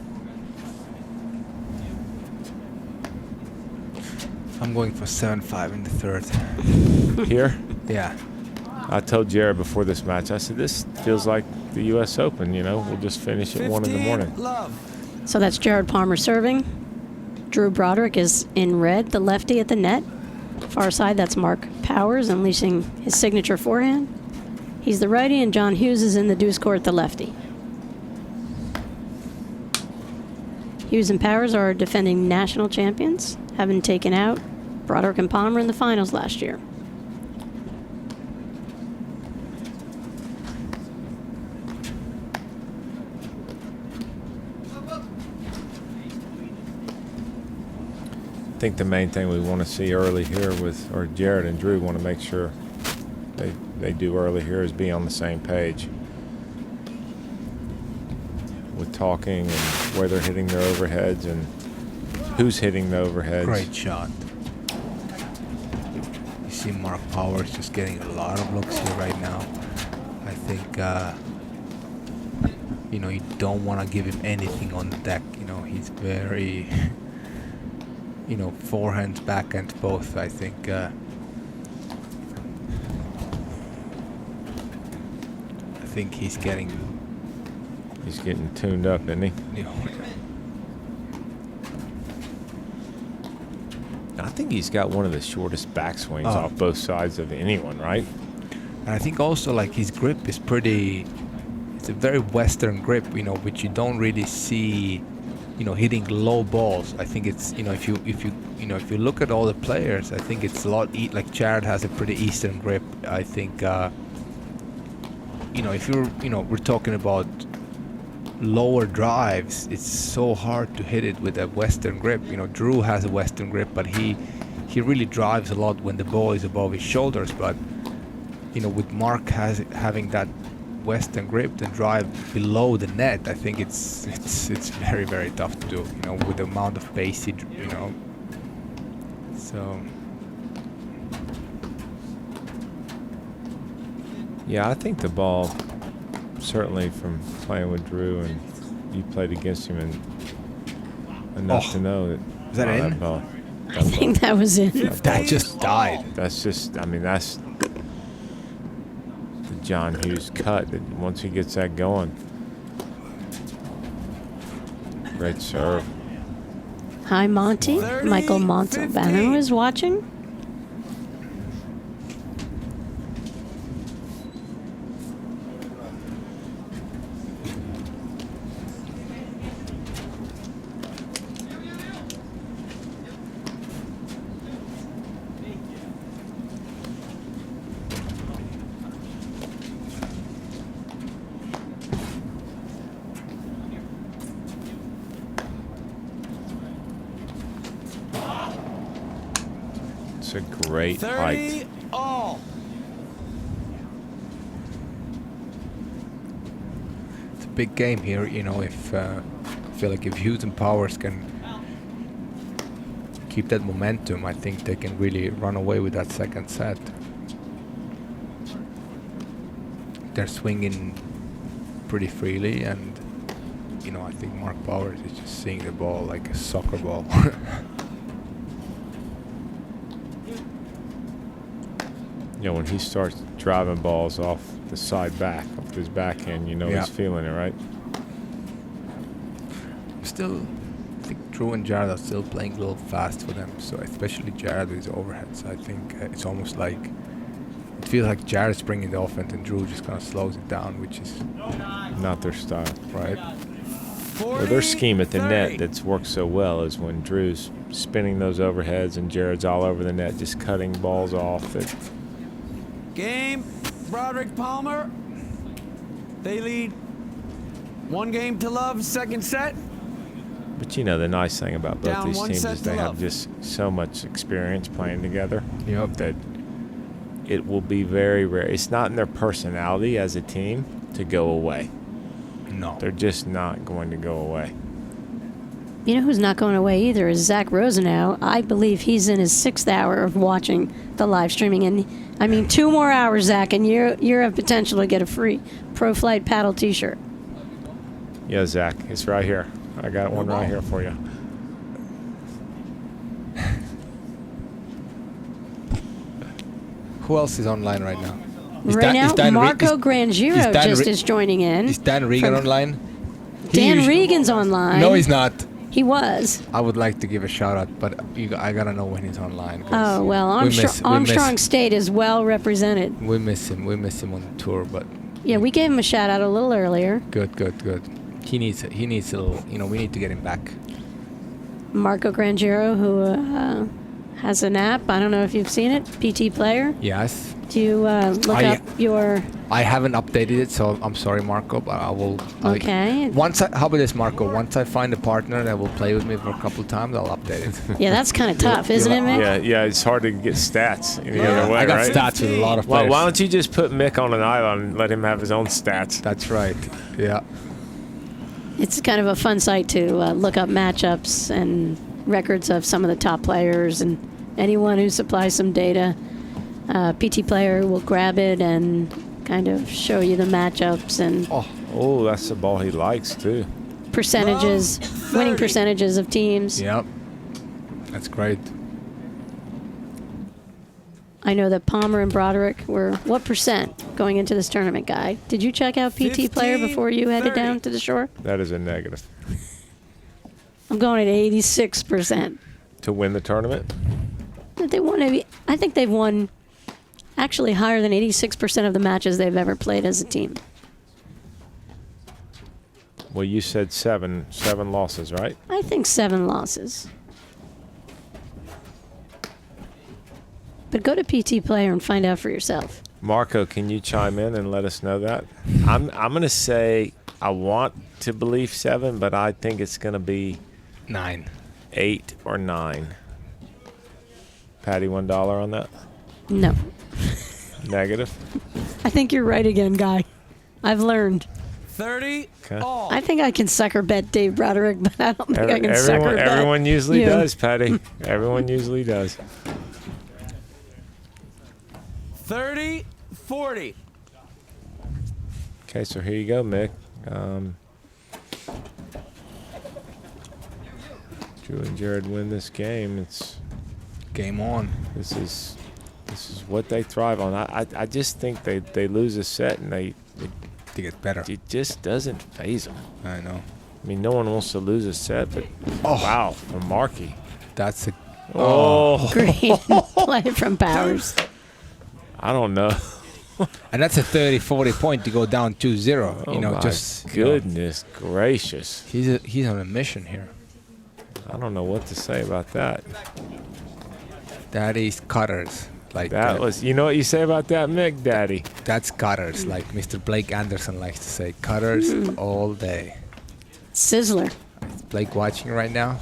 I'm going for 7-5 in the third.
Here?
Yeah.
I told Jared before this match, I said, this feels like the U.S. Open, we'll just finish at 1 in the morning.
Love.
So that's Jared Palmer serving. Drew Broderick is in red, the lefty at the net. Far side, that's Mark Powers unleashing his signature forehand. He's the righty, and John Hughes is in the deuce court, the lefty. Hughes and Powers are defending national champions, having taken out Broderick and Palmer in the finals last year.
I think the main thing we want to see early here or Jared and Drew want to make sure they do early here is be on the same page with talking and where they're hitting their overheads and who's hitting the overheads.
Great shot. You see Mark Powers just getting a lot of looks here right now. I think, you know, you don't want to give him anything on the deck. You know, he's very, you know, forehands, backhands, both. I think. I think he's getting.
He's getting tuned up, isn't he?
You know,
I think he's got one of the shortest backswings
Oh.
off both sides of anyone, right?
and I think also like his grip is pretty. It's a very Western grip, you know, which you don't really see, you know, hitting low balls. I think it's, you know, if you look at all the players, I think it's a lot. Like Jared has a pretty Eastern grip. I think, you know, if you're, you know, we're talking about lower drives, it's so hard to hit it with a Western grip. You know, Drew has a Western grip, but he really drives a lot when the ball is above his shoulders. But you know, with Mark having that Western grip and drive below the net, I think it's very, very tough to do. You know, with the amount of pace you know. So
Yeah, I think the ball, certainly from playing with Drew, and you played against him and enough to know that.
Is that in?
That ball,
I think that was it.
that just died.
that's just, I mean, that's the John Hughes cut. That once he gets that going, great serve.
Hi, Monty.
30,
Michael Montalbano
50.
is watching.
It's a great height.
30 all.
It's a big game here. You know, if I feel like if Hughes and Powers can keep that momentum, I think they can really run away with that second set. They're swinging pretty freely, and you know, I think Mark Powers is just seeing the ball like a soccer ball.
You know, when he starts driving balls off the side back, off his backhand, you know
Yeah.
he's feeling it, right?
Still, I think Drew and Jared are still playing a little fast for them. So especially Jared with his overheads. I think it's almost like it feels like Jared's bringing the offense and Drew just kind of slows it down, which is
Not their style.
right.
40,
Well, their scheme at the
30.
net that's worked so well is when Drew's spinning those overheads and Jared's all over the net, just cutting balls off. That
Game, Broderick Palmer. They lead 1-0, second set.
But you know, the nice thing about both
Down
these
one
teams
set
is
to
they have
love.
just so much experience playing together
Yep.
that it will be very rare. It's not in their personality as a team to go away.
No.
They're just not going to go away.
You know who's not going away either is Zach Rosenau. I believe he's in his 6th hour of watching the live streaming. And I mean, 2 more hours, Zach, and you have potential to get a free Pro Flight Paddle t-shirt.
Yeah, Zach, it's right here. I got one right here for you.
Who else is online right now? Is
Right
Dan- is
now,
Dan Re-
Marco
is-
Grangiro
is Dan
just
Re-
is joining in.
Is Dan Regan
From-
online? He
Dan
usually-
Regan's online.
No, he's not.
He was.
I would like to give a shout out, but I gotta know when he's online. 'cause
Oh, well,
we miss-
Armstrong State is well represented.
We miss him. We miss him on the tour, but
Yeah, we gave him a shout out a little earlier.
good. He needs a little. You know, we need to get him back.
Marco Grangiro, who has an app. I don't know if you've seen it. PT Player.
Yes.
Do you look
I-
up your...
I haven't updated it, so I'm sorry, Marco, but I will.
Okay.
How about this, Marco? Once I find a partner that will play with me for a couple of times, I'll update it.
Yeah, that's kind of tough, isn't it, Mick?
Yeah, it's hard to get stats any other way,
I got
right?
stats with a lot of
Well,
players.
why don't you just put Mick on an island and let him have his own stats?
That's right. Yeah.
It's kind of a fun site to look up matchups and records of some of the top players, and anyone who supplies some data, PT Player will grab it and kind of show you the matchups and
Oh, that's the ball he likes, too.
percentages, winning percentages of teams.
Yep. That's great.
I know that Palmer and Broderick were what percent going into this tournament, Guy? Did you check out PT Player before you headed down to the shore?
That is a negative.
I'm going at 86%.
To win the tournament?
They won. I think they've won actually higher than 86% of the matches they've ever played as a team.
Well, you said seven losses, right?
I think 7 losses. But go to PT Player and find out for yourself.
Marco, can you chime in and let us know that? I'm going to say I want to believe 7, but I think it's going to be
9.
8 or 9. Patty, $1 on that?
No.
Negative?
I think you're right again, Guy. I've learned.
30
Okay.
all.
I think I can sucker bet Dave Broderick, but I don't think I can sucker bet
Everyone usually
you.
does, Patty. Everyone usually does.
30 40.
Okay, so here you go, Mick. Drew and Jared win this game. It's
Game on.
this is what they thrive on. I just think they lose a set and
To get better.
it just doesn't phase them.
I know.
I mean, no one wants to lose a set, but wow, from Markey.
That's a.
Oh,
Great play from Powers.
I don't know.
And that's a 30-40 point to go down 2-0.
Oh
You know,
my
just
goodness gracious.
he's on a mission here.
I don't know what to say about that.
That is cutters. Like
That was, you know what you say about that, Mick, Daddy?
That's cutters. Like Mr. Blake Anderson likes to say, cutters all day.
Sizzler.
Is Blake watching right now?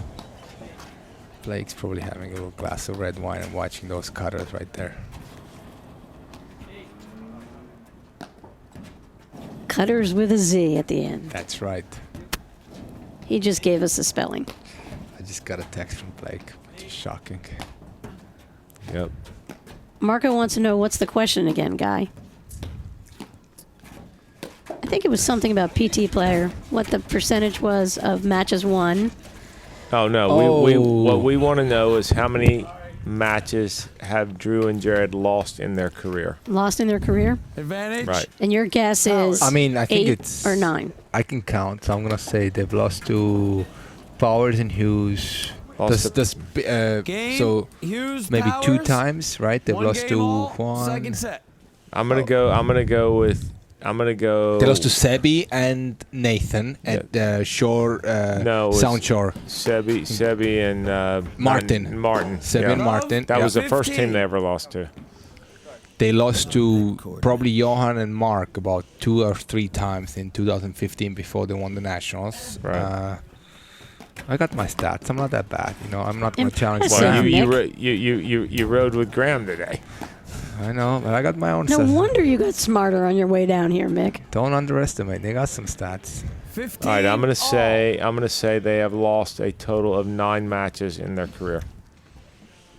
Blake's probably having a little glass of red wine and watching those cutters right there.
Cutters with a Z at the end.
That's right.
He just gave us the spelling.
I just got a text from Blake, which is shocking.
Yep.
Marco wants to know what's the question again, Guy. I think it was something about PT Player, what the percentage was of matches won.
Oh, no. We what we want to know is how many matches have Drew and Jared lost in their career?
Lost in their career?
Advantage.
Right.
And your guess is
I mean, I think
8
it's
or 9.
I can count, so I'm gonna say they've lost to Powers and Hughes.
Lost
Game,
So
Hughes,
maybe
Powers,
2 times, right? They've
one
lost
game
to
all,
Juan.
Second set.
I'm gonna go
They lost to Sebi and Nathan at Shore,
No, it was
Sound Shore.
Sebi and
Martin.
Martin.
Sebi
Yeah.
and Martin.
That
yeah.
was the first
15.
team they ever lost to.
They lost to probably Johan and Mark about 2 or 3 times in 2015 before they won the Nationals.
Right.
I got my stats. I'm not that bad. You know, I'm not going to challenge
Impressive.
Well,
myself.
you rode with Graham today.
I know, but I got my own
No
stats.
wonder you got smarter on your way down here, Mick.
Don't underestimate. They got some stats.
15
All right, I'm gonna
all.
say they have lost a total of 9 matches in their career.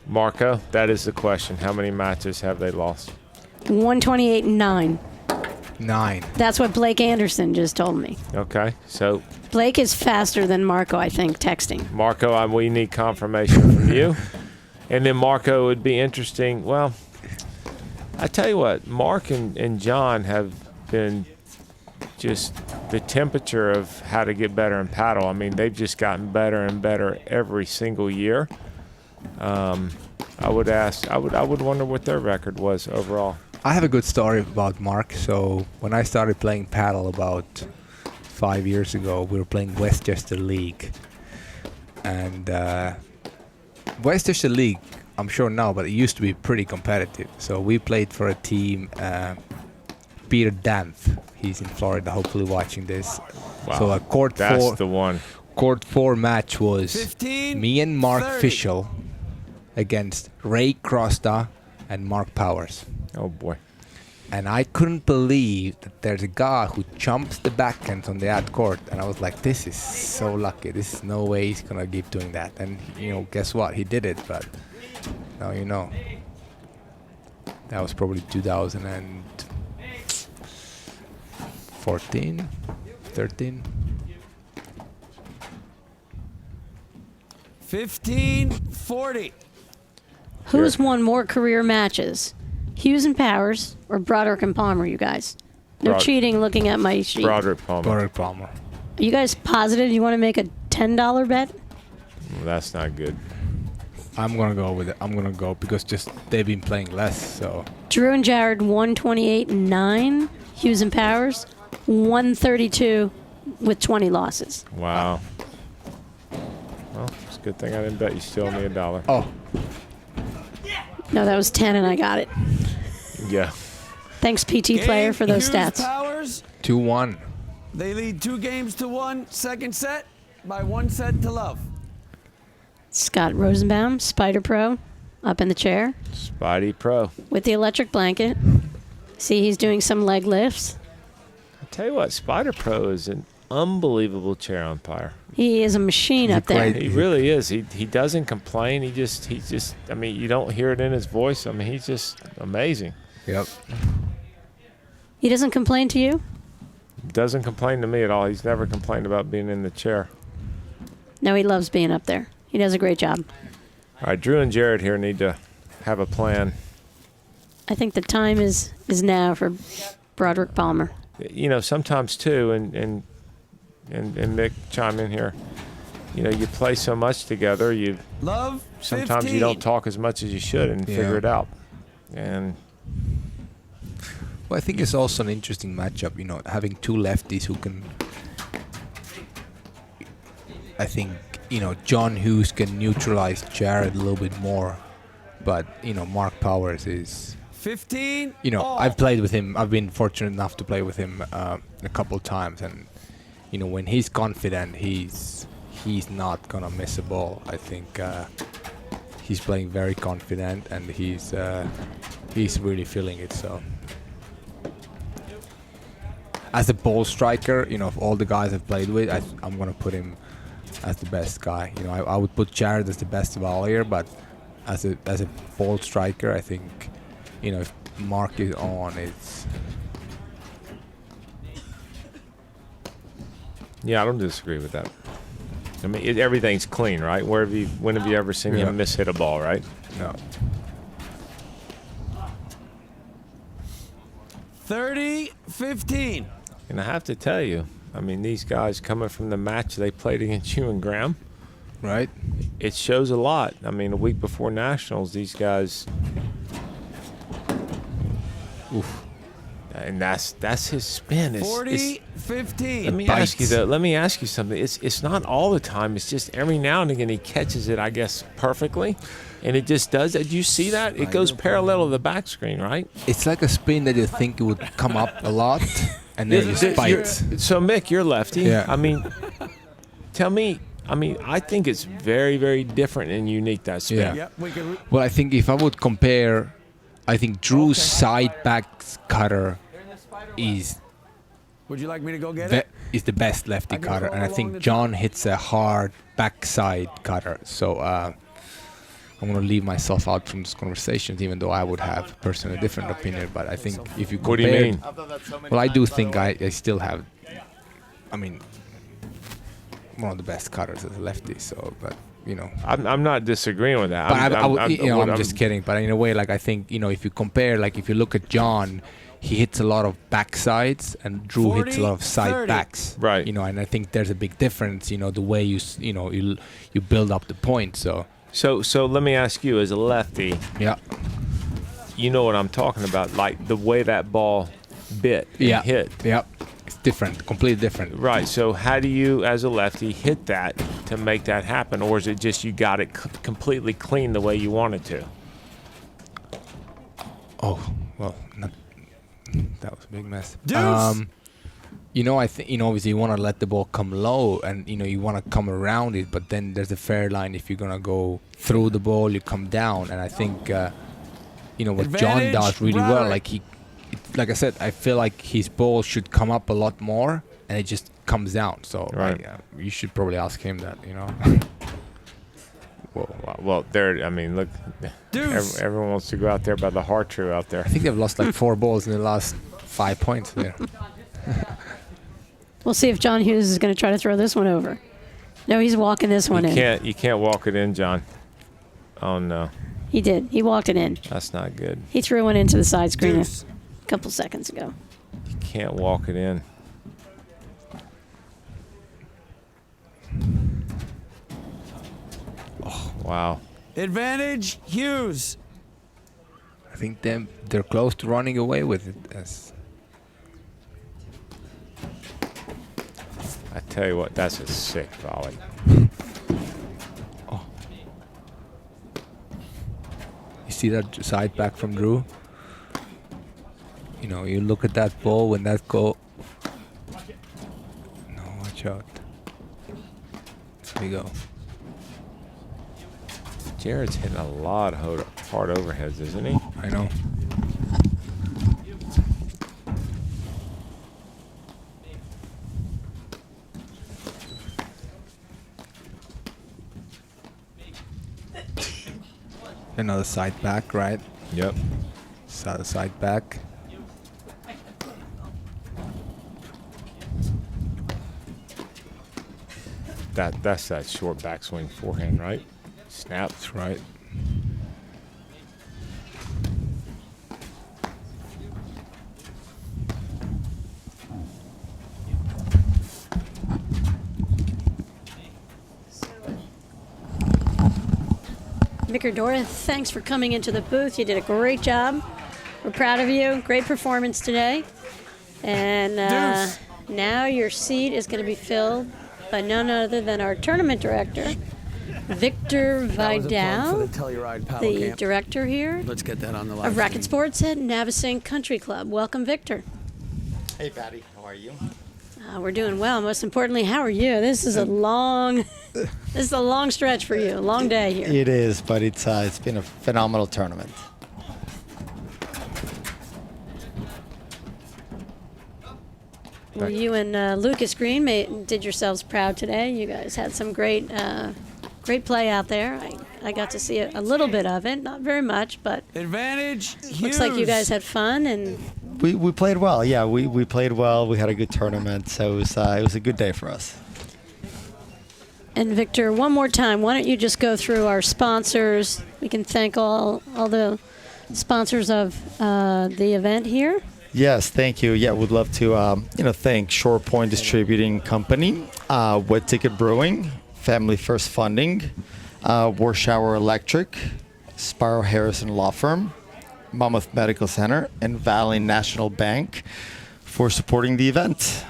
Marco, that is the question. How many matches have they lost?
128 and 9.
9.
That's what Blake Anderson just told me.
Okay, so
Blake is faster than Marco, I think, texting.
Marco, we need confirmation from you. And then Marco, it would be interesting. Well, I tell you what, Mark and John have been just the temperature of how to get better in paddle. I mean, they've just gotten better and better every single year. I would wonder what their record was overall.
I have a good story about Mark. So when I started playing paddle about 5 years ago, we were playing Westchester League. And Westchester League, I'm sure now, but it used to be pretty competitive. So we played for a team, Peter Danth. He's in Florida, hopefully watching this.
Wow.
So a court
That's the one.
4 match was
15,
me and Mark
30.
Fischel against Ray Crosta and Mark Powers.
Oh boy.
And I couldn't believe that there's a guy who jumps the backhands on the ad court, and I was like, this is so lucky. This is no way he's gonna keep doing that. And guess what? He did it. But now you know. That was probably 2014, 13.
15-40.
Who's won more career matches? Hughes and Powers or Broderick and Palmer, you guys? No cheating looking at my sheet.
Broderick Palmer.
Broderick Palmer.
Are you guys positive you want to make a $10 bet?
Well, that's not good.
I'm gonna go with it. I'm gonna go because just they've been playing less. So
Drew and Jared 128-9. Hughes and Powers 132 with 20 losses.
Wow. Well, it's a good thing I didn't bet you still owe me $1.
oh,
No, that was 10 and I got it.
Yeah.
Thanks, PT Player, for those
Hughes
stats.
Powers,
2-1.
they lead 2-1. Second set by 1 set to love.
Scott Rosenbaum, Spider Pro, up in the chair
Spidey Pro.
with the electric blanket. See, he's doing some leg lifts.
I'll tell you what, Spider Pro is an unbelievable chair umpire.
He is a machine
He's
up there.
great.
He really is. He doesn't complain. He's just, I mean, you don't hear it in his voice. I mean, he's just amazing.
Yep.
He doesn't complain to you?
Doesn't complain to me at all. He's never complained about being in the chair.
No, he loves being up there. He does a great job.
All right, Drew and Jared here need to have a plan.
I think the time is now for Broderick Palmer.
Sometimes too, and Mick chime in here. You play so much together.
Love,
Sometimes
15.
you don't talk as much as you should and figure it out. And
Well, I think it's also an interesting matchup. Having two lefties who can. I think John Hughes can neutralize Jared a little bit more, but Mark Powers is.
15.
I've played with him. I've been fortunate enough to play with him a couple times, and when he's confident, he's not gonna miss a ball. I think he's playing very confident, and he's really feeling it. So, as a ball striker, of all the guys I've played with, I'm gonna put him as the best guy. I would put Jared as the best volleyer, but as a ball striker, I think. If Mark is on, it's...
yeah, I don't disagree with that. I mean, everything's clean, right? When have you ever seen him mishit a ball, right?
No.
30-15.
And I have to tell you, I mean, these guys coming from the match they played against you and Graham,
Right?
it shows a lot. I mean, a week before Nationals, these guys...
Oof.
And that's his spin.
40-15.
Let me ask you though. Let me ask you something. It's not all the time. It's just every now and again he catches it, I guess, perfectly, and it just does. Did you see that? It goes parallel to the back screen, right?
It's like a spin that you think it would come up a lot, and then you spite.
So Mick, you're lefty.
Yeah.
I mean, tell me. I mean, I think it's very, very different and unique, that spin.
Yeah.
Yep, we can.
Well, I think if I would compare, I think Drew's side back cutter is
Would you like me to go get it?
is the best lefty cutter, and I think John hits a hard backside cutter. So I'm going to leave myself out from this conversation, even though I would have personally a different opinion. But I think if you compare,
What do you mean?
Well, I do think I still have, I mean, one of the best cutters as a lefty. So, but
I'm not disagreeing with that.
But
I'm
I'm just kidding. But in a way, like I think if you compare, like if you look at John, he hits a lot of backsides, and Drew hits a lot of side
40-30.
backs.
Right.
And I think there's a big difference. The way you build up the point. So
So let me ask you, as a lefty,
yeah,
you know what I'm talking about, like the way that ball bit and hit.
yeah, it's different, completely different.
Right. So how do you, as a lefty, hit that to make that happen, or is it just you got it completely clean the way you want it to?
Oh well, that was a big mess.
Deuce.
I think obviously you want to let the ball come low, and you want to come around it, but then there's a fair line. If you're gonna go through the ball, you come down, and I think what John
Advantage,
does really well,
Broderick.
like like I said, I feel like his ball should come up a lot more, and it just comes down. So
Right.
you should probably ask him that.
Well, there. I mean, look,
Deuce.
everyone wants to go out there by the heart true out there.
I think they've lost like 4 balls in the last 5 points there.
We'll see if John Hughes is going to try to throw this one over. No, he's walking this one in.
You can't walk it in, John. Oh no,
He did. He walked it in.
that's not good.
He threw one into the side screen
Deuce.
a couple seconds ago.
You can't walk it in. Oh wow.
Advantage, Hughes.
I think they're close to running away with it.
I tell you what, that's a sick volley.
You see that side back from Drew? You look at that ball when that go. No, watch out. There you go.
Jared's hitting a lot of hard overheads, isn't he?
I know. Another side back, right?
Yep.
Side back.
That's that short backswing forehand, right? Snap.
That's right.
Vicar Dora, thanks for coming into the booth. You did a great job. We're proud of you. Great performance today. And
Deuce.
now your seat is going to be filled by none other than our tournament director, Victor
That was a plug
Vidal,
for the Telluride Paddle
the
Camp.
director here
Let's get that on the live
of Racket
stream.
Sports at Navesink Country Club. Welcome, Victor.
Hey, Patty, how are you?
We're doing well. Most importantly, how are you? This is a long stretch for you. A long day here.
It is, but it's been a phenomenal tournament.
Well, you and Lucas Green did yourselves proud today. You guys had some great play out there. I got to see a little bit of it, not very much, but
Advantage, Hughes.
looks like you guys had fun. And
We played well. Yeah, we played well. We had a good tournament, so it was a good day for us.
Victor, one more time, why don't you just go through our sponsors? We can thank all the sponsors of the event here.
Yes, thank you. Yeah, would love to thank Shore Point Distributing Company, Wet Ticket Brewing, Family First Funding, Warshower Electric, Sparrow Harrison Law Firm, Monmouth Medical Center, and Valley National Bank for supporting the event.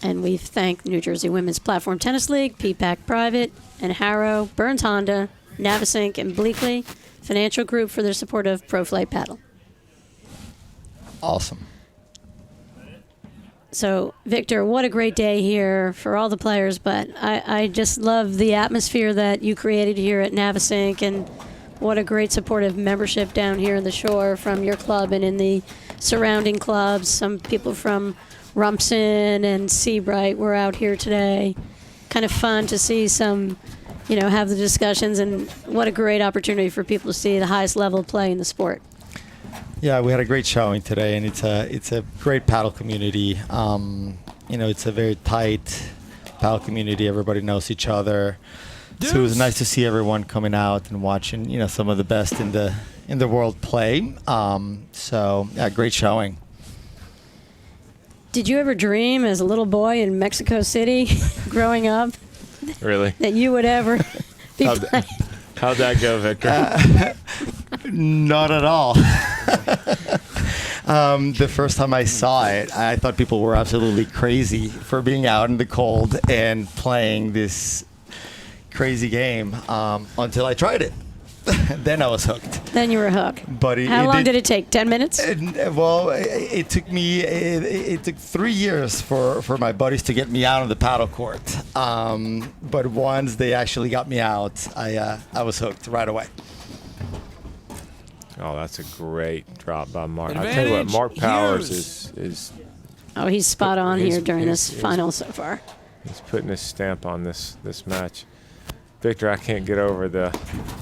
And we thank New Jersey Women's Platform Tennis League, PPAC Private, and Harrow, Burns Honda, Navesink, and Bleakley Financial Group for their support of Pro Flight Paddle.
Awesome.
So, Victor, what a great day here for all the players, but I just love the atmosphere that you created here at Navesink, and what a great supportive membership down here in the Shore from your club and in the surrounding clubs. Some people from Rumson and Seabright were out here today. Kind of fun to see some, have the discussions, and what a great opportunity for people to see the highest level of play in the sport.
Yeah, we had a great showing today, and it's a great paddle community. It's a very tight paddle community. Everybody knows each other. So it was nice to see everyone coming out and watching, some of the best in the world play. Great showing.
Did you ever dream as a little boy in Mexico City growing up
Really?
that you would ever be playing?
How'd that go, Victor?
Not at all. The first time I saw it, I thought people were absolutely crazy for being out in the cold and playing this crazy game until I tried it. Then I was hooked.
Then you were hooked.
But
How long did it take? 10 minutes?
It took 3 years for my buddies to get me out on the paddle court. But once they actually got me out, I was hooked right away.
Oh, that's a great drop by Mark. I tell you what,
Advantage,
Mark Powers
Hughes.
is
Oh, he's spot on
He's-
here during this
he's-
final so far.
he's putting his stamp on this match. Victor, I can't get over the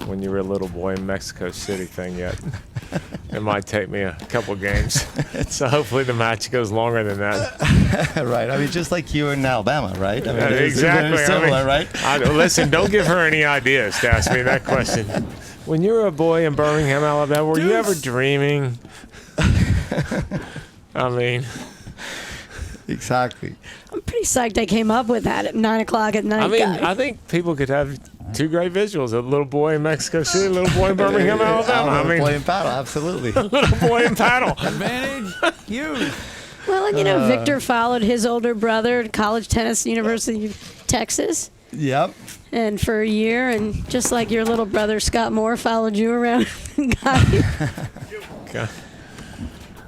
when you were a little boy in Mexico City thing yet. It might take me a couple games. So hopefully the match goes longer than that.
Right. I mean, just like you in Alabama, right? I mean, it's
Exactly.
very similar, right?
Listen, don't give her any ideas to ask me that question. When you were a boy in Birmingham, Alabama, were you ever dreaming? I mean,
Exactly.
I'm pretty psyched I came up with that at 9 o'clock at night.
I think people could have two great visuals: a little boy in Mexico City, a little boy in Birmingham, Alabama. I mean,
playing paddle, absolutely.
little boy in paddle.
Advantage, Hughes.
Well, and you know, Victor followed his older brother to college tennis, University of Texas,
Yep.
and for a year, and just like your little brother Scott Moore followed you around, and got you.
God.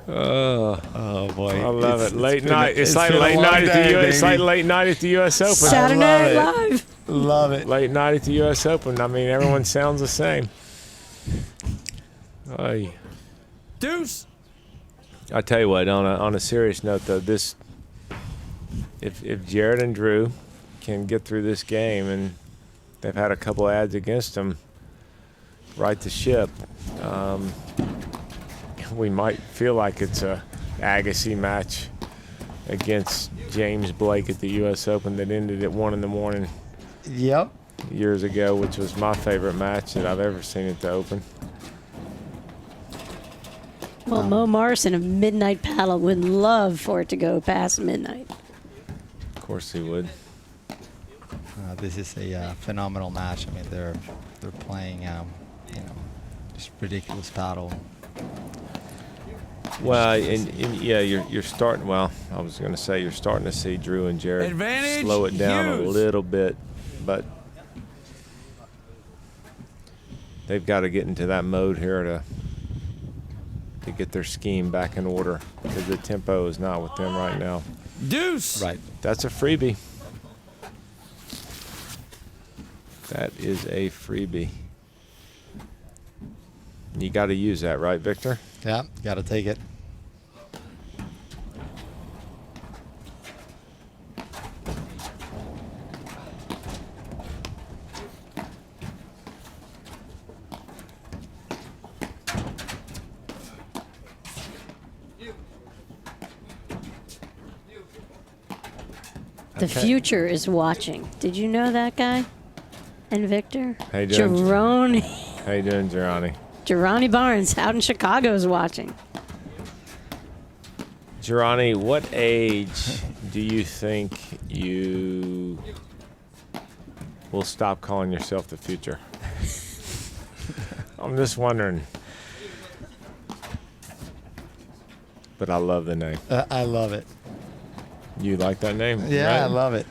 Oh,
Oh boy.
I love it. Late
been
night. It's like
been a
late
long
night at the
day,
It's like
baby.
late night at the U.S. Open.
Saturday Night
love it.
Live.
Love it.
Late night at the U.S. Open. I mean, everyone sounds the same. Oy.
Deuce.
I tell you what. On a serious note, though, this if Jared and Drew can get through this game, and they've had a couple ads against them, right the ship. We might feel like it's a Agassi match against James Blake at the U.S. Open that ended at 1 in the morning
Yep.
years ago, which was my favorite match that I've ever seen at the Open.
Well, Mo Morrison of Midnight Paddle would love for it to go past midnight.
Of course he would.
This is a phenomenal match. I mean, they're playing, just ridiculous paddle.
Well, and yeah, you're starting. Well, I was going to say you're starting to see Drew and Jared
Advantage,
slow it down a
Hughes.
little bit, but they've got to get into that mode here to get their scheme back in order, because the tempo is not with them right now.
Deuce.
Right.
That's a freebie. That is a freebie. You got to use that, right, Victor?
Yeah, got to take it.
The future is watching. Did you know that guy? And Victor?
How you doing?
Jerone.
How you doing, Girani?
Jeroni Barnes out in Chicago is watching.
Girani, what age do you think you will stop calling yourself the future? I'm just wondering. But I love the name.
I love it.
You like that name?
Yeah,
right?
I love it.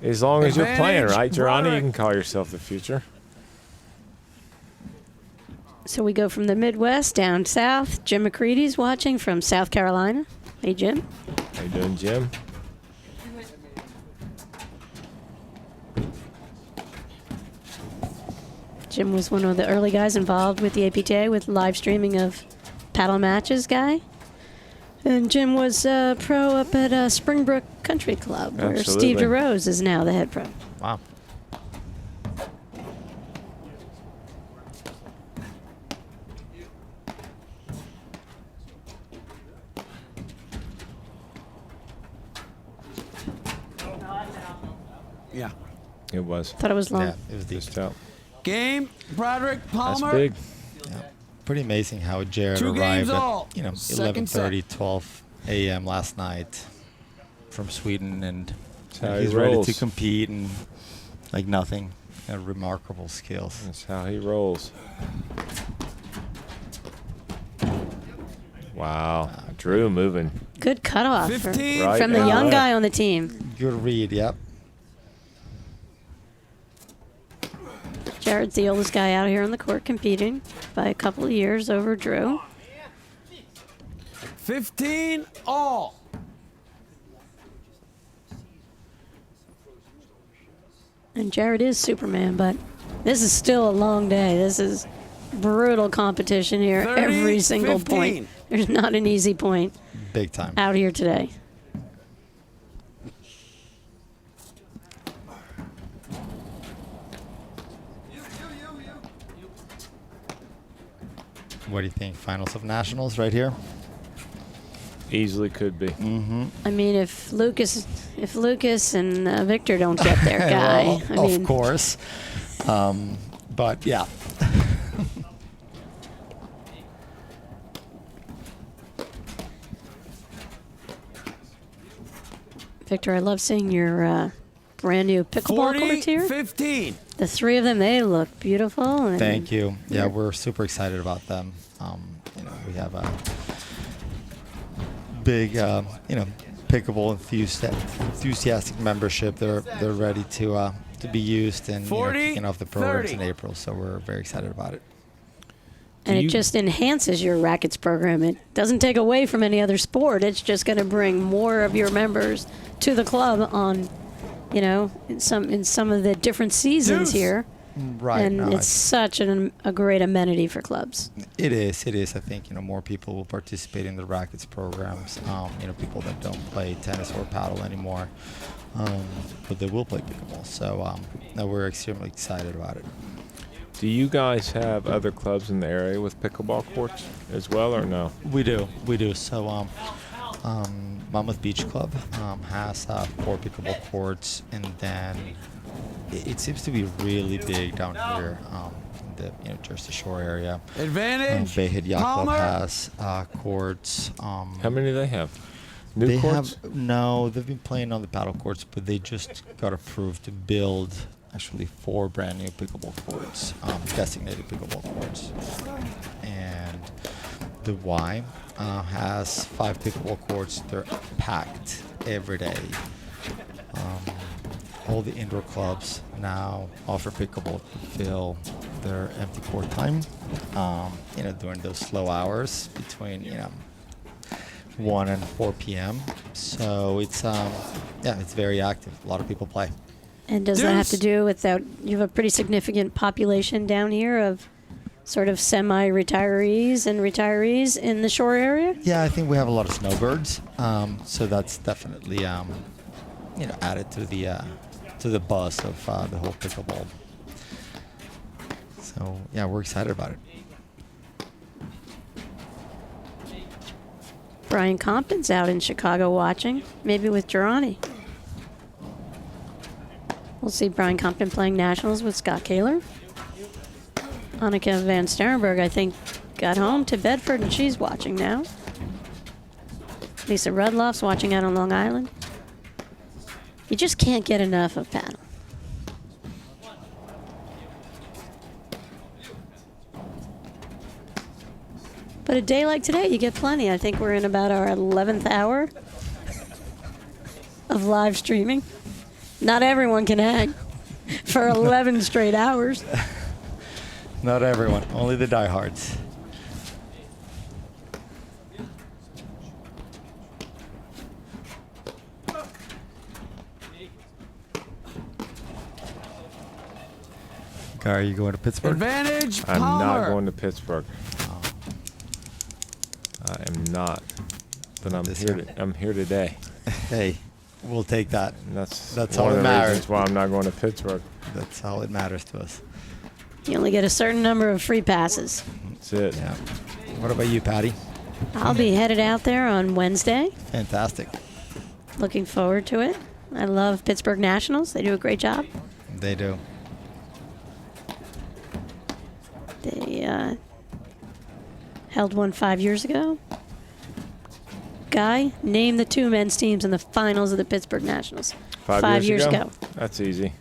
As long as you're playing,
Advantage,
right, Girani? You
Broderick.
can call yourself the future.
So we go from the Midwest down south. Jim McCready's watching from South Carolina. Hey, Jim.
How you doing, Jim?
Jim was one of the early guys involved with the APTA with live streaming of paddle matches guy. And Jim was pro up at Springbrook Country Club, where Steve
Absolutely.
DeRose is now the head pro.
Wow.
Yeah.
It was.
Thought it was long.
Yeah, it was deep.
Just out.
Game. Broderick
That's
Palmer.
big.
Pretty amazing how Jared
2
arrived
games all.
at
Second set.
11:30, 12 a.m. last night from Sweden, and
That's how he
he's ready
rolls.
to compete and like nothing. Remarkable skills.
That's how he rolls. Wow. Drew moving.
Good cutoff
15
Right
from the
and
young
left.
guy on the team.
Good read. Yep.
Jared's the oldest guy out here on the court competing by a couple of years over Drew.
15 all.
And Jared is Superman, but this is still a long day. This is brutal competition here.
30,
Every single
15.
point. There's not an easy point
Big time.
out here today.
What do you think? Finals of Nationals right here?
Easily could be.
I mean, if Lucas and Victor don't get their guy,
Well,
I mean,
of course. But yeah.
Victor, I love seeing your brand new pickleball
40,
courts here.
15.
The three of them, they look beautiful. And
Thank you. Yeah, we're super excited about them. We have a big, pickleball enthusiastic membership. They're ready to be used and
40,
kicking off the programs
30.
in April. So we're very excited about it.
And it just enhances your rackets program. It doesn't take away from any other sport. It's just going to bring more of your members to the club on, in some of the different seasons
Deuce.
here.
Right.
And
no,
it's such a great amenity for clubs.
It is. I think more people will participate in the rackets programs. People that don't play tennis or paddle anymore, but they will play pickleball. So no, we're extremely excited about it.
Do you guys have other clubs in the area with pickleball courts as well, or no?
We do. So Monmouth Beach Club has 4 pickleball courts, and then it seems to be really big down here in the Jersey Shore area.
Advantage.
Bay Head Yacht Club
Palmer.
has courts.
How many do they have? New
They
courts?
they've been playing on the paddle courts, but they just got approved to build actually 4 brand new pickleball courts, designated pickleball courts. And the Y has 5 pickleball courts. They're packed every day. All the indoor clubs now offer pickleball to fill their empty court time, during those slow hours between, 1 and 4 p.m. So it's very active. A lot of people play.
And does that have to
Deuce.
do with that? You have a pretty significant population down here of sort of semi-retirees and retirees in the shore area?
Yeah, I think we have a lot of snowbirds. So that's definitely added to the buzz of the whole pickleball. So yeah, we're excited about it.
Brian Compton's out in Chicago watching, maybe with Girani. We'll see Brian Compton playing nationals with Scott Kaler. Annika van Sterenberg, I think, got home to Bedford, and she's watching now. Lisa Rudloff's watching out on Long Island. You just can't get enough of paddle. But a day like today, you get plenty. I think we're in about our 11th hour of live streaming. Not everyone can hang for 11 straight hours.
Not everyone, only the diehards. Guy, are you going to Pittsburgh?
Advantage.
I'm
Palmer.
not going to Pittsburgh. I am not. But I'm
This
here.
year.
I'm here today.
Hey, we'll take that.
And that's
That's
one
all
of
that
the
matters.
reasons why I'm not going to Pittsburgh.
That's all it matters to us.
You only get a certain number of free passes.
That's it.
Yeah. What about you, Patty?
I'll be headed out there on Wednesday.
Fantastic.
Looking forward to it. I love Pittsburgh Nationals. They do a great job.
They do.
They held one 5 years ago. Guy, name the 2 men's teams in the finals of the Pittsburgh Nationals.
5
years ago.
That's easy.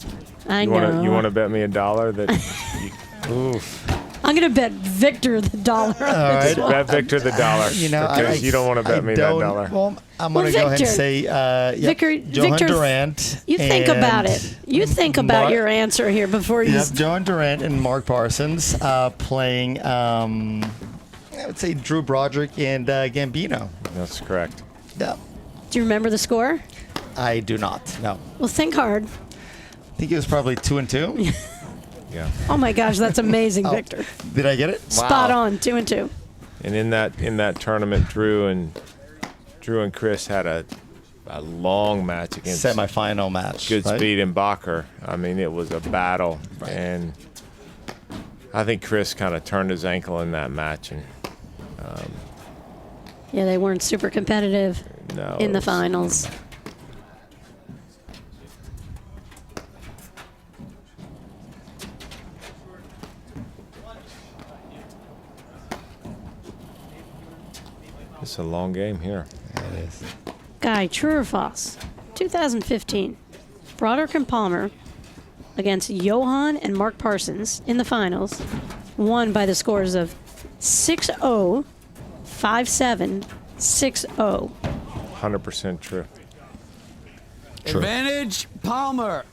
I
You
know.
want to bet me $1 that
Oof.
I'm going to bet Victor the dollar on this
right.
one.
bet Victor the $1 because you don't want to bet me that $1.
Well, I'm
Well,
going to go ahead and
Victor.
say Johan
Victor,
Durant.
You think
and
about it. You think about
Mark-
your answer here before you...
Yep, Johan Durant and Mark Parsons playing, I would say, Drew Broderick and Gambino.
That's correct.
Yeah.
Do you remember the score?
I do not. No.
Well, think hard.
I think it was probably 2-2.
Yeah.
Oh my gosh, that's amazing, Victor.
Did I get it?
Spot
Wow.
on, 2-2.
And in that tournament, Drew and Chris had a long match against
Semifinal match.
Good
right?
Speed and Bacher. I mean, it was a battle, and I think Chris kind of turned his ankle in that match, and
Yeah, they weren't super competitive
no,
in
it
the
was-
finals.
It's a long game here.
It is.
Guy, true or false? 2015, Broderick and Palmer against Johan and Mark Parsons in the finals, won by the scores of 6-0, 5-7, 6-0.
100% true.
True.
Advantage, Palmer.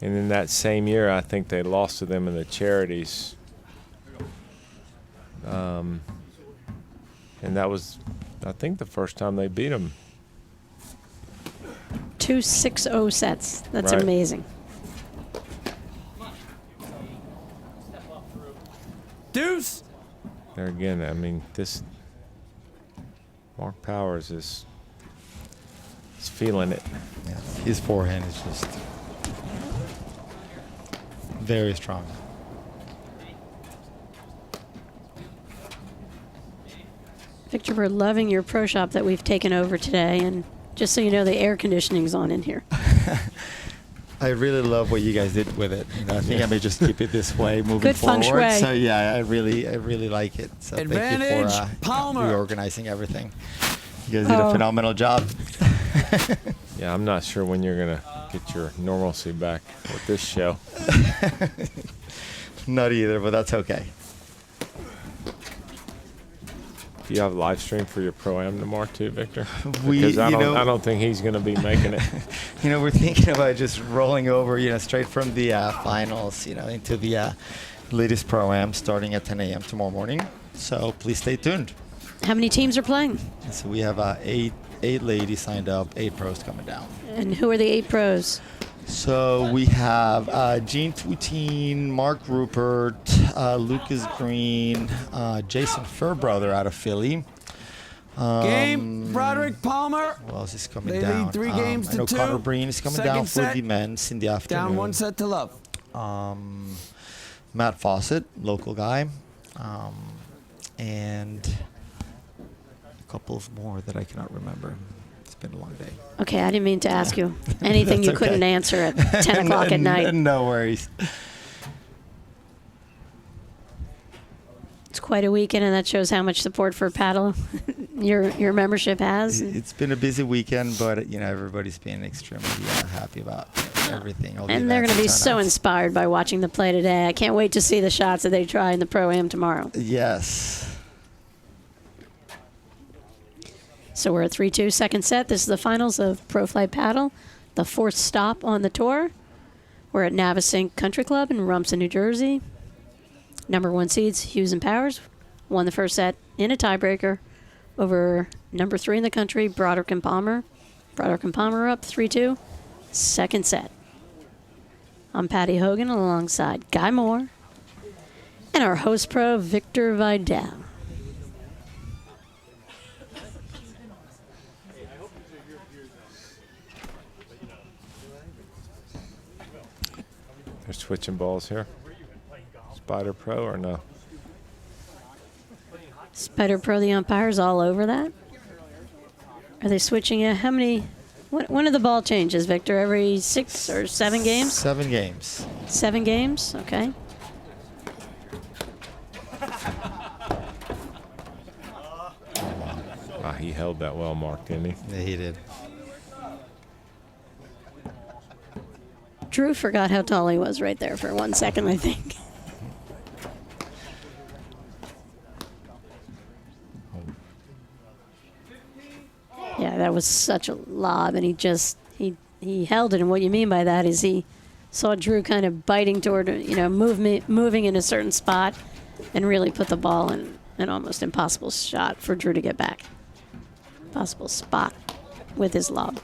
And in that same year, I think they lost to them in the charities. And that was, I think, the first time they beat them.
2 6-0 sets. That's
Right.
amazing.
Deuce.
There again, I mean, Mark Powers is feeling it.
Yeah. His forehand is just very strong.
Victor, we're loving your pro shop that we've taken over today, and just so you know, the air conditioning's on in here.
I really love what you guys did with it. You know, I think I may just keep it this way moving
Good feng
forward.
shui.
So yeah, I really like it. So thank you
Advantage,
for
Palmer.
reorganizing everything. You guys did a phenomenal job.
Yeah, I'm not sure when you're going to get your normalcy back with this show.
Not either, but that's okay.
Do you have a live stream for your Pro-Am tomorrow too, Victor?
We-
Because I
you
don't,
know-
I don't think he's going to be making it.
You know, we're thinking about just rolling over, you know, straight from the finals, you know, into the latest Pro-Am starting at 10 a.m. tomorrow morning. So please stay tuned.
How many teams are playing?
So we have eight ladies signed up, 8 pros coming down.
And who are the 8 pros?
So we have Jean Poutine, Mark Rupert, Lucas Green, Jason Fairbrother out of Philly.
Game, Broderick Palmer.
Who else is coming
They
down?
lead 3 games
I
to
know
2.
Connor Breen is coming
Second
down for
set.
the men's in the afternoon.
Down 1 set to love.
Matt Fawcett, local guy. And a couple of more that I cannot remember. It's been a long day.
Okay, I didn't mean to ask you anything you
That's
couldn't
okay.
answer at 10 o'clock at night.
No worries.
It's quite a weekend, and that shows how much support for paddle your membership has.
It's been a busy weekend, but you know everybody's been extremely happy about everything. All the
And they're going
events
to be
and
so
turnouts.
inspired by watching the play today. I can't wait to see the shots that they try in the Pro-Am tomorrow.
Yes.
So we're at 3-2, second set. This is the finals of Pro Flight Paddle, the 4th stop on the tour. We're at Navesink Country Club in Rumson, New Jersey. Number 1 seeds, Hughes and Powers, won the first set in a tiebreaker over number 3 in the country, Broderick and Palmer. Broderick and Palmer up 3-2, second set. I'm Patty Hogan alongside Guy Moore and our host pro, Victor Vidal.
They're switching balls here. Spider Pro or no?
Spider Pro, the umpires all over that. Are they switching it? How many? When are the ball changes, Victor? Every 6 or 7 games?
7 games.
7 games? Okay.
Ah, he held that well, Mark, didn't he?
Yeah, he did.
Drew forgot how tall he was right there for 1 second, I think. Yeah, that was such a lob, and he held it. And what you mean by that is he saw Drew kind of biting toward, moving in a certain spot, and really put the ball in an almost impossible shot for Drew to get back. Possible spot with his lob.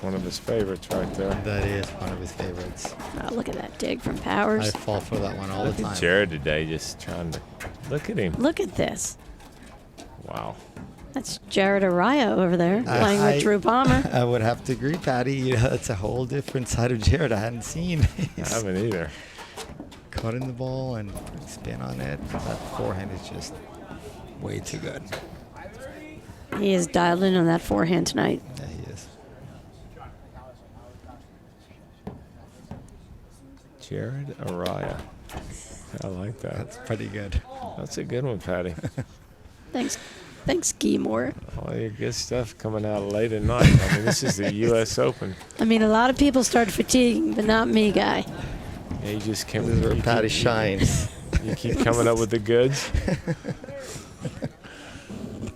one of his favorites right there.
That is one of his favorites.
Oh, look at that dig from
I
Powers.
fall for that one all
Look
the
at
time.
Jared today, just trying to look at him.
Look at this.
Wow.
That's Jared Araya over there playing
I-
with Drew Palmer.
I would have to agree, Patty. You know, it's a whole different side of Jared I hadn't seen.
I
He's
haven't either.
cutting the ball and spin on it. That forehand is just way too good.
He is dialed in on that forehand tonight.
Yeah, he is.
Jared Araya. I like that.
That's pretty good.
That's a good one, Patty.
Thanks, Geemore.
All your good stuff coming out late at night. I mean, this is the U.S. Open.
I mean, a lot of people start fatiguing, but not me, guy.
Yeah, you just came.
This is where
you
Patty
keep-
shines.
You keep coming up with the goods.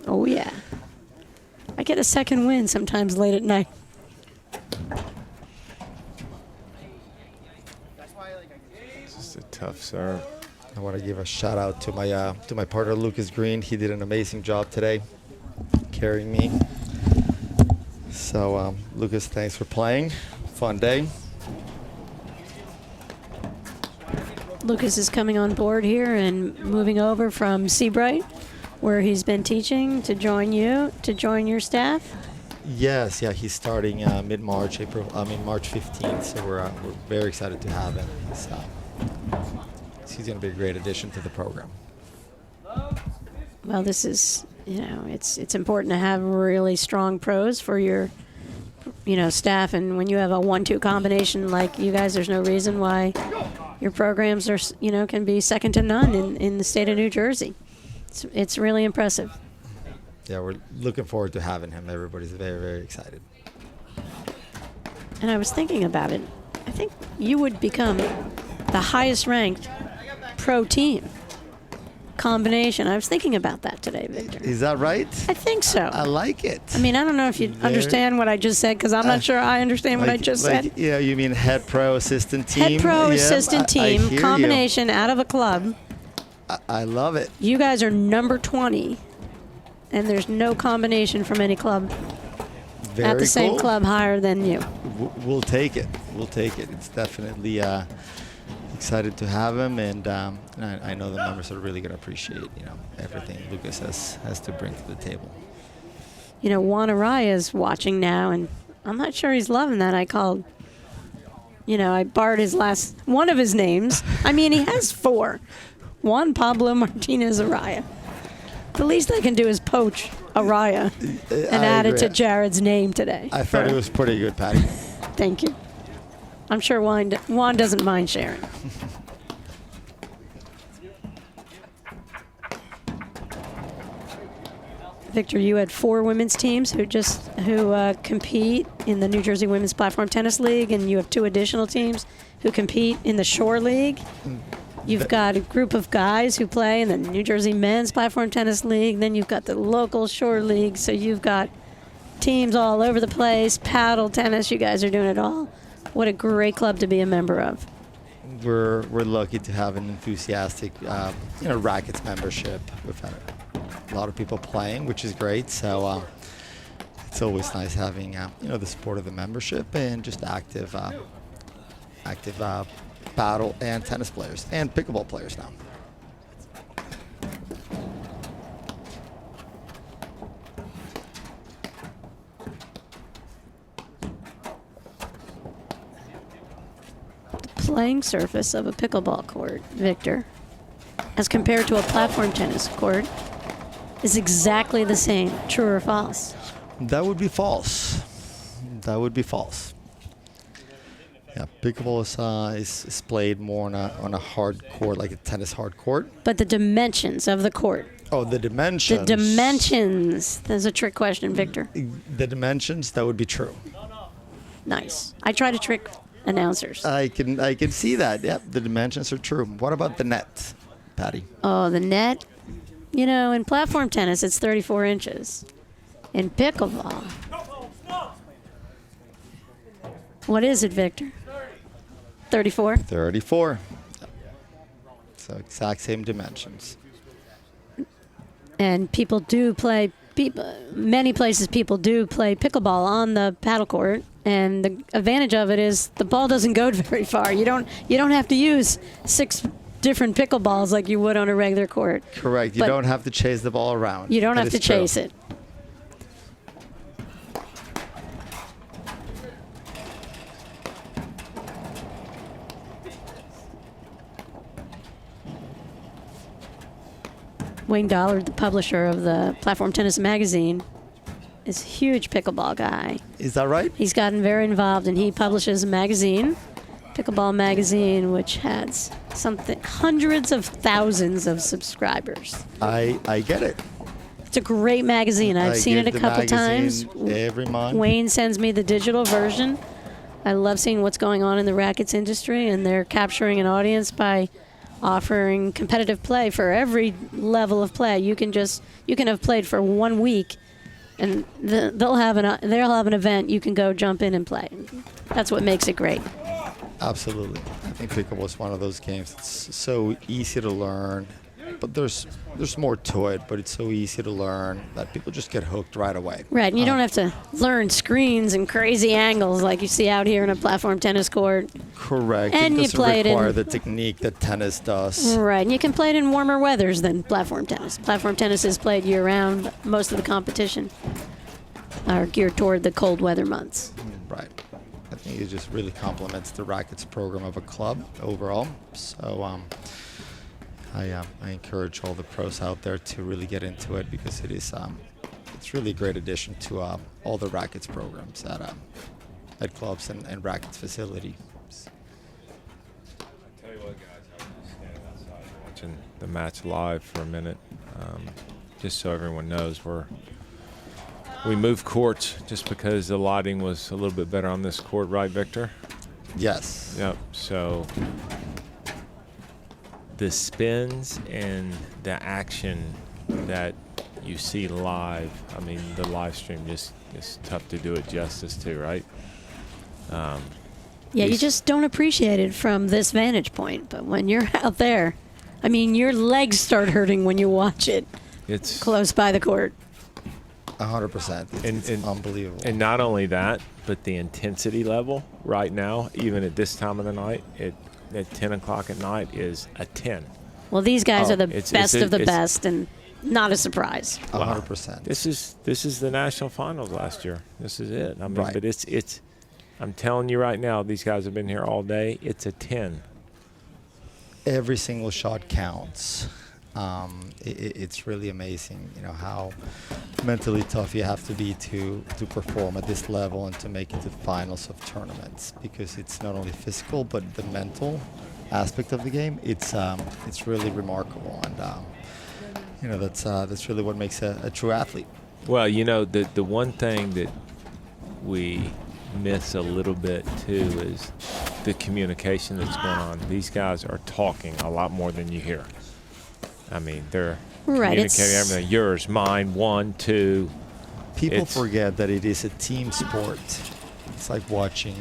Oh yeah. I get a second win sometimes late at night.
Just a tough serve.
I want to give a shout out to my partner Lucas Green. He did an amazing job today, carrying me. So Lucas, thanks for playing. Fun day.
Lucas is coming on board here and moving over from Seabright, where he's been teaching, to join your staff.
Yes, yeah, he's starting March 15th. So we're very excited to have him. He's going to be a great addition to the program.
Well, this is, it's important to have really strong pros for your, staff. And when you have a 1-2 combination like you guys, there's no reason why your programs are, can be second to none in the state of New Jersey. It's really impressive.
Yeah, we're looking forward to having him. Everybody's very, very excited.
And I was thinking about it. I think you would become the highest ranked pro team combination. I was thinking about that today, Victor.
Is that right?
I think so.
I like it.
I mean, I don't know if you understand what I just said, because I'm not sure I understand what I just said.
Yeah, you mean head pro assistant team?
Head pro
Yeah,
assistant
I
team
hear
combination out of a club.
I love it.
You guys are number 20, and there's no combination from any club
Very
at the same
cool.
club higher than you.
We'll take it. We'll take it. It's definitely excited to have him, and I know the members are really going to appreciate everything Lucas has to bring to the table.
Juan Araya is watching now, and I'm not sure he's loving that. I called, I borrowed one of his names. I mean, he has 4. Juan Pablo Martinez Araya. The least I can do is poach Araya and add it to Jared's name today.
I thought it was pretty good, Patty.
Thank you. I'm sure Juan doesn't mind sharing. Victor, you had 4 women's teams who compete in the New Jersey Women's Platform Tennis League, and you have 2 additional teams who compete in the Shore League. You've got a group of guys who play in the New Jersey Men's Platform Tennis League. Then you've got the local Shore League. So you've got teams all over the place. Paddle tennis, you guys are doing it all. What a great club to be a member of.
We're lucky to have an enthusiastic, rackets membership. We've had a lot of people playing, which is great. So it's always nice having, the support of the membership and just active paddle and tennis players and pickleball players now.
The playing surface of a pickleball court, Victor, as compared to a platform tennis court, is exactly the same. True or false?
That would be false. That would be false. Yeah, pickleball is played more on a hard court, like a tennis hard court.
But the dimensions of the court.
Oh, the dimensions.
The dimensions. That's a trick question, Victor.
The dimensions, that would be true.
Nice. I try to trick announcers.
I can see that. Yep, the dimensions are true. What about the net, Patty?
Oh, the net. In platform tennis, it's 34 inches. In pickleball. What is it, Victor? 34?
34. So exact same dimensions.
And many places people do play pickleball on the paddle court. And the advantage of it is the ball doesn't go very far. You don't have to use 6 different pickleballs like you would on a regular court.
Correct. You
But
don't have to chase the ball around.
You don't
That
have to
is true.
chase it. Wayne Dollard, the publisher of the Platform Tennis Magazine, is a huge pickleball guy.
Is that right?
He's gotten very involved, and he publishes a magazine, Pickleball Magazine, which has hundreds of thousands of subscribers.
I get it.
It's a great magazine. I've
I
seen it
give
a
the
couple times.
magazine every month.
Wayne sends me the digital version. I love seeing what's going on in the rackets industry, and they're capturing an audience by offering competitive play for every level of play. You can have played for 1 week, and they'll have an event. You can go jump in and play. That's what makes it great.
Absolutely. I think pickleball is one of those games. It's so easy to learn, but there's more to it. But it's so easy to learn that people just get hooked right away.
Right, and you don't have to learn screens and crazy angles like you see out here in a platform tennis court.
Correct.
And
it
you
doesn't
play it
require
in-
the technique that tennis does.
Right, and you can play it in warmer weathers than platform tennis. Platform tennis is played year-round. Most of the competition are geared toward the cold weather months.
Right. I think it just really complements the rackets program of a club overall. So I encourage all the pros out there to really get into it because it is it's really a great addition to all the rackets programs at clubs and rackets facility.
Tell you what, guys, I was just standing outside watching the match live for a minute, just so everyone knows we moved courts just because the lighting was a little bit better on this court, right, Victor?
Yes.
Yep. So the spins and the action that you see live, I mean, the live stream just is tough to do it justice to, right?
Yeah, you
These-
just don't appreciate it from this vantage point. But when you're out there, I mean, your legs start hurting when you watch it
It's
close by the court.
100%. It's
And-
unbelievable.
And not only that, but the intensity level right now, even at this time of the night, at 10 o'clock at night, is a 10.
Well, these guys
Oh,
are the
it's-
best
it's-
of the
it's-
best, and not a surprise.
100%.
This is the national finals last year. This is it. I mean,
Right.
but it's. I'm telling you right now, these guys have been here all day. It's a 10.
Every single shot counts. It's really amazing, how mentally tough you have to be to perform at this level and to make it to the finals of tournaments, because it's not only physical but the mental aspect of the game. It's really remarkable, and that's really what makes a true athlete.
Well, the one thing that we miss a little bit too is the communication that's going on. These guys are talking a lot more than you hear. I mean, they're
Right,
communicating
it's-
everything. Yours, mine, 1, 2.
People
It's-
forget that it is a team sport. It's like watching,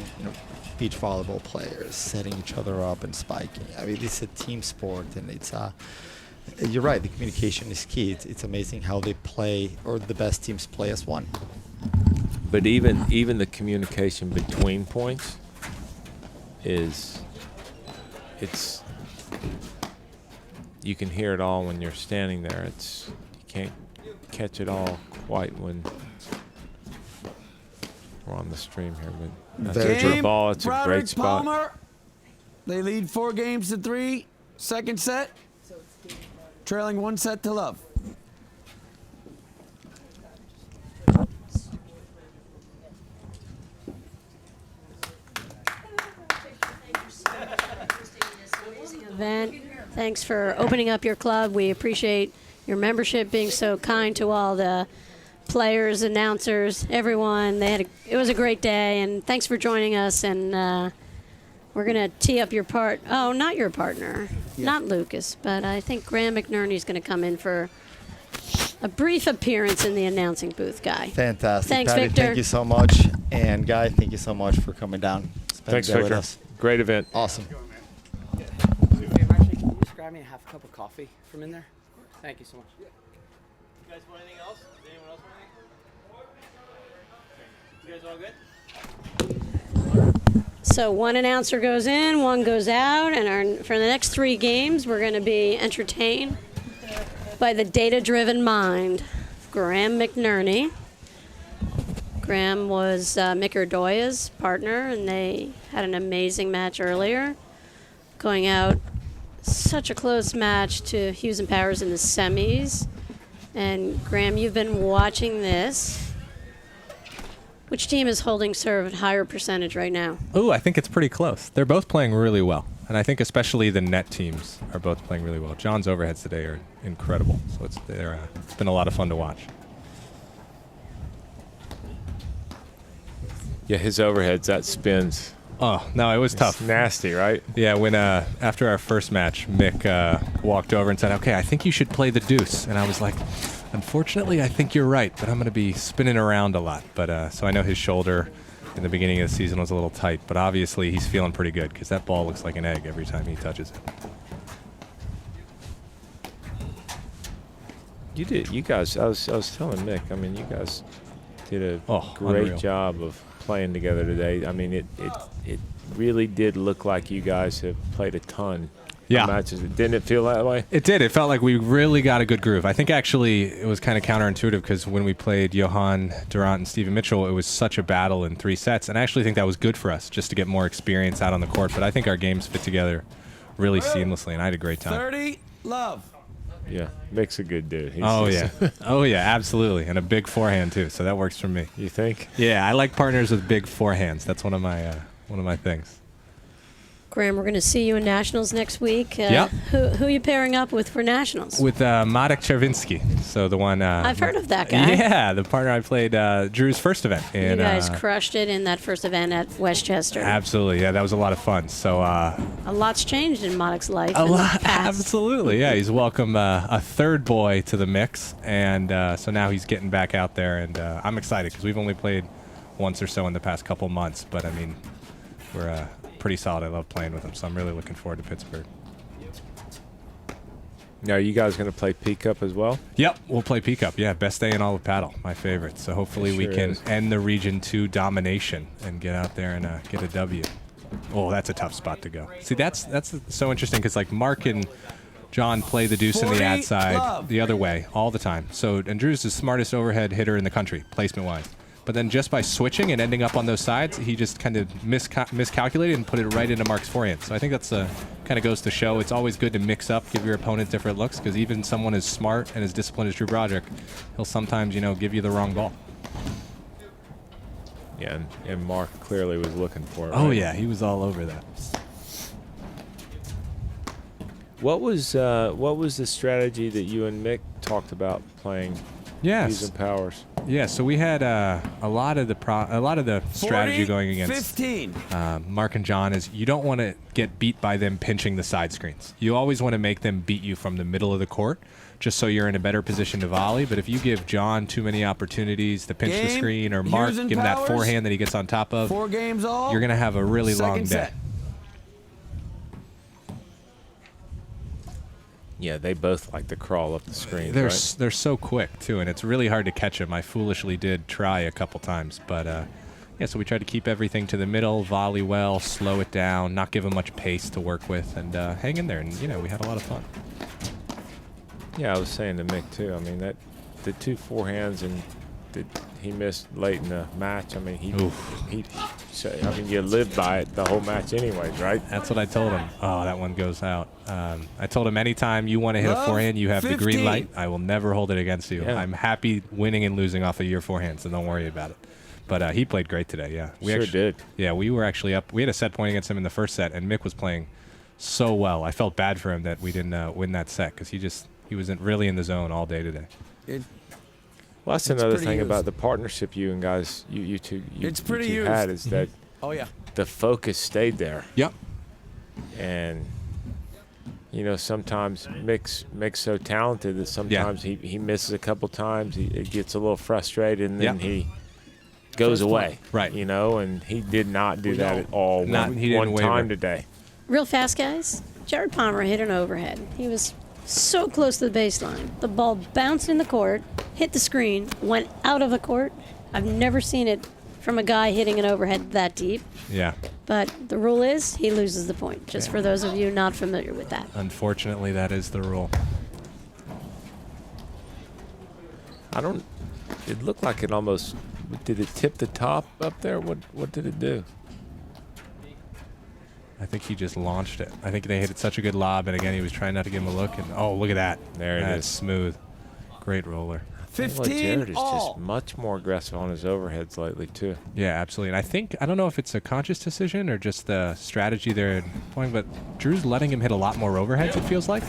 beach volleyball players setting each other up and spiking. I mean, it's a team sport, and it's you're right. The communication is key. It's amazing how they play, or the best teams play as one.
But even the communication between points it's you can hear it all when you're standing there. You can't catch it all quite when we're on the stream here, but that's
Very
a
true.
good ball. It's a great
Broderick
spot.
Palmer. They lead 4-3. Second set. Trailing 1 set to love.
Event. Thanks for opening up your club. We appreciate your membership, being so kind to all the players, announcers, everyone. It was a great day, and thanks for joining us. And we're gonna tee up your part. Oh, not your partner, not Lucas, but I think Graham McNerney's gonna come in for a brief appearance in the announcing booth. Guy.
Fantastic.
Thanks,
Patty,
Victor.
Thank you so much. And Guy, thank you so much for coming down. Spend
Thanks,
the day with
Victor.
us.
Great event.
Awesome.
Hey, actually, can you just grab me a half cup of coffee from in there? Thank you so much.
You guys want anything else? Does anyone else want anything? You guys all good?
So one announcer goes in, one goes out, and for the next 3 games, we're going to be entertained by the data-driven mind, Graham McNerney. Graham was Mick Erdoya's partner, and they had an amazing match earlier, going out such a close match to Hughes and Powers in the semis. And Graham, you've been watching this. Which team is holding serve at higher percentage right now?
Ooh, I think it's pretty close. They're both playing really well. And I think especially the net teams are both playing really well. John's overheads today are incredible. So it's been a lot of fun to watch.
Yeah, his overheads, that spins.
Oh, no, it was tough.
Nasty, right?
Yeah, when after our first match, Mick walked over and said, okay, I think you should play the deuce. And I was like, unfortunately, I think you're right, but I'm going to be spinning around a lot. But so I know his shoulder in the beginning of the season was a little tight, but obviously he's feeling pretty good because that ball looks like an egg every time he touches it.
You did. You guys, I was telling Mick, I mean, you guys did a great
unreal
job of playing together today. I mean, it really did look like you guys have played a ton of matches. Didn't it feel that way?
It did. It felt like we really got a good groove. I think actually it was kind of counterintuitive because when we played Johan Durant and Stephen Mitchell, it was such a battle in 3 sets. And I actually think that was good for us just to get more experience out on the court. But I think our games fit together really seamlessly, and I had a great time.
30, love.
Yeah, Mick's a good dude. He's
Oh, yeah. Oh, yeah, absolutely. And a big forehand, too, so that works for me.
You think?
Yeah, I like partners with big forehands. That's one of my things.
Graham, we're going to see you in Nationals next week.
Yep.
Who are you pairing up with for Nationals?
With Marek Czerwinski, so the one...
I've heard of that guy.
Yeah, the partner I played Drew's first event.
You guys crushed it in that first event at Westchester.
Absolutely, yeah, that was a lot of fun. So
a lot's changed in Marek's life.
A lot, absolutely, yeah. He's welcome a third boy to the mix, and so now he's getting back out there, and I'm excited because we've only played once or so in the past couple months, but I mean, we're pretty solid. I love playing with him, so I'm really looking forward to Pittsburgh.
Now, are you guys going to play P-Cup as well?
Yep, we'll play P-Cup. Yeah, best day in all of paddle, my favorite. So hopefully we can end the Region 2 domination and get out there and get a W. Oh, that's a tough spot to go. See, that's so interesting because like Mark and John play the deuce in the ad side the other way all the time. So, and Drew's the smartest overhead hitter in the country, placement-wise. But then just by switching and ending up on those sides, he just kind of miscalculated and put it right into Mark's forehand. So I think that's kind of goes to show it's always good to mix up, give your opponent different looks, because even someone as smart and as disciplined as Drew Broderick, he'll sometimes, give you the wrong ball.
Yeah, and Mark clearly was looking for it.
Oh,
right?
yeah, he was all over that.
What was the strategy that you and Mick talked about playing?
Yes.
Using powers.
Yeah, so we had a lot of the strategy going against
15.
Mark and John is you don't want to get beat by them pinching the side screens. You always want to make them beat you from the middle of the court, just so you're in a better position to volley. But if you give John too many opportunities to pinch the screen, or Mark give him that forehand that he gets on top of,
4 games all.
you're going to have a really long day.
Set.
Yeah, they both like to crawl up the screen.
They're
right?
they're so quick too, and it's really hard to catch them. I foolishly did try a couple times, but yeah. So we tried to keep everything to the middle, volley well, slow it down, not give them much pace to work with, and hang in there. And we had a lot of fun.
Yeah, I was saying to Mick too. I mean the 2 forehands and he missed late in the match. I mean he I mean you live by it the whole match anyways, right?
That's what I told him. Oh, that one goes out. I told him anytime you want to hit a forehand, you have 15. The green light. I will never hold it against you. Yeah. I'm happy winning and losing off of your forehand, so don't worry about it. But he played great today. Yeah,
we did.
Yeah, we were actually up. We had a set point against him in the first set, and Mick was playing so well. I felt bad for him that we didn't win that set because he wasn't really in the zone all day today.
Well, that's another thing about the partnership you and guys, you two had is that the focus stayed there.
Yep.
And sometimes Mick's so talented that sometimes he misses a couple times. He gets a little frustrated and then he goes away.
Right.
And he did not do that at all. One time today.
Real fast, guys. Jared Palmer hit an overhead. He was so close to the baseline. The ball bounced in the court, hit the screen, went out of the court. I've never seen it from a guy hitting an overhead that deep.
Yeah.
But the rule is he loses the point, just for those of you not familiar with that.
Unfortunately, that is the rule.
It looked like it almost, did it tip the top up there? What did it do?
I think he just launched it. I think they hit it such a good lob, and again, he was trying not to give him a look. And oh, look at that!
There it is.
Smooth, great roller.
15
Jared is
all.
just much more aggressive on his overheads lately too.
Yeah, absolutely. And I don't know if it's a conscious decision or just the strategy they're employing, but Drew's letting him hit a lot more overheads. It feels like.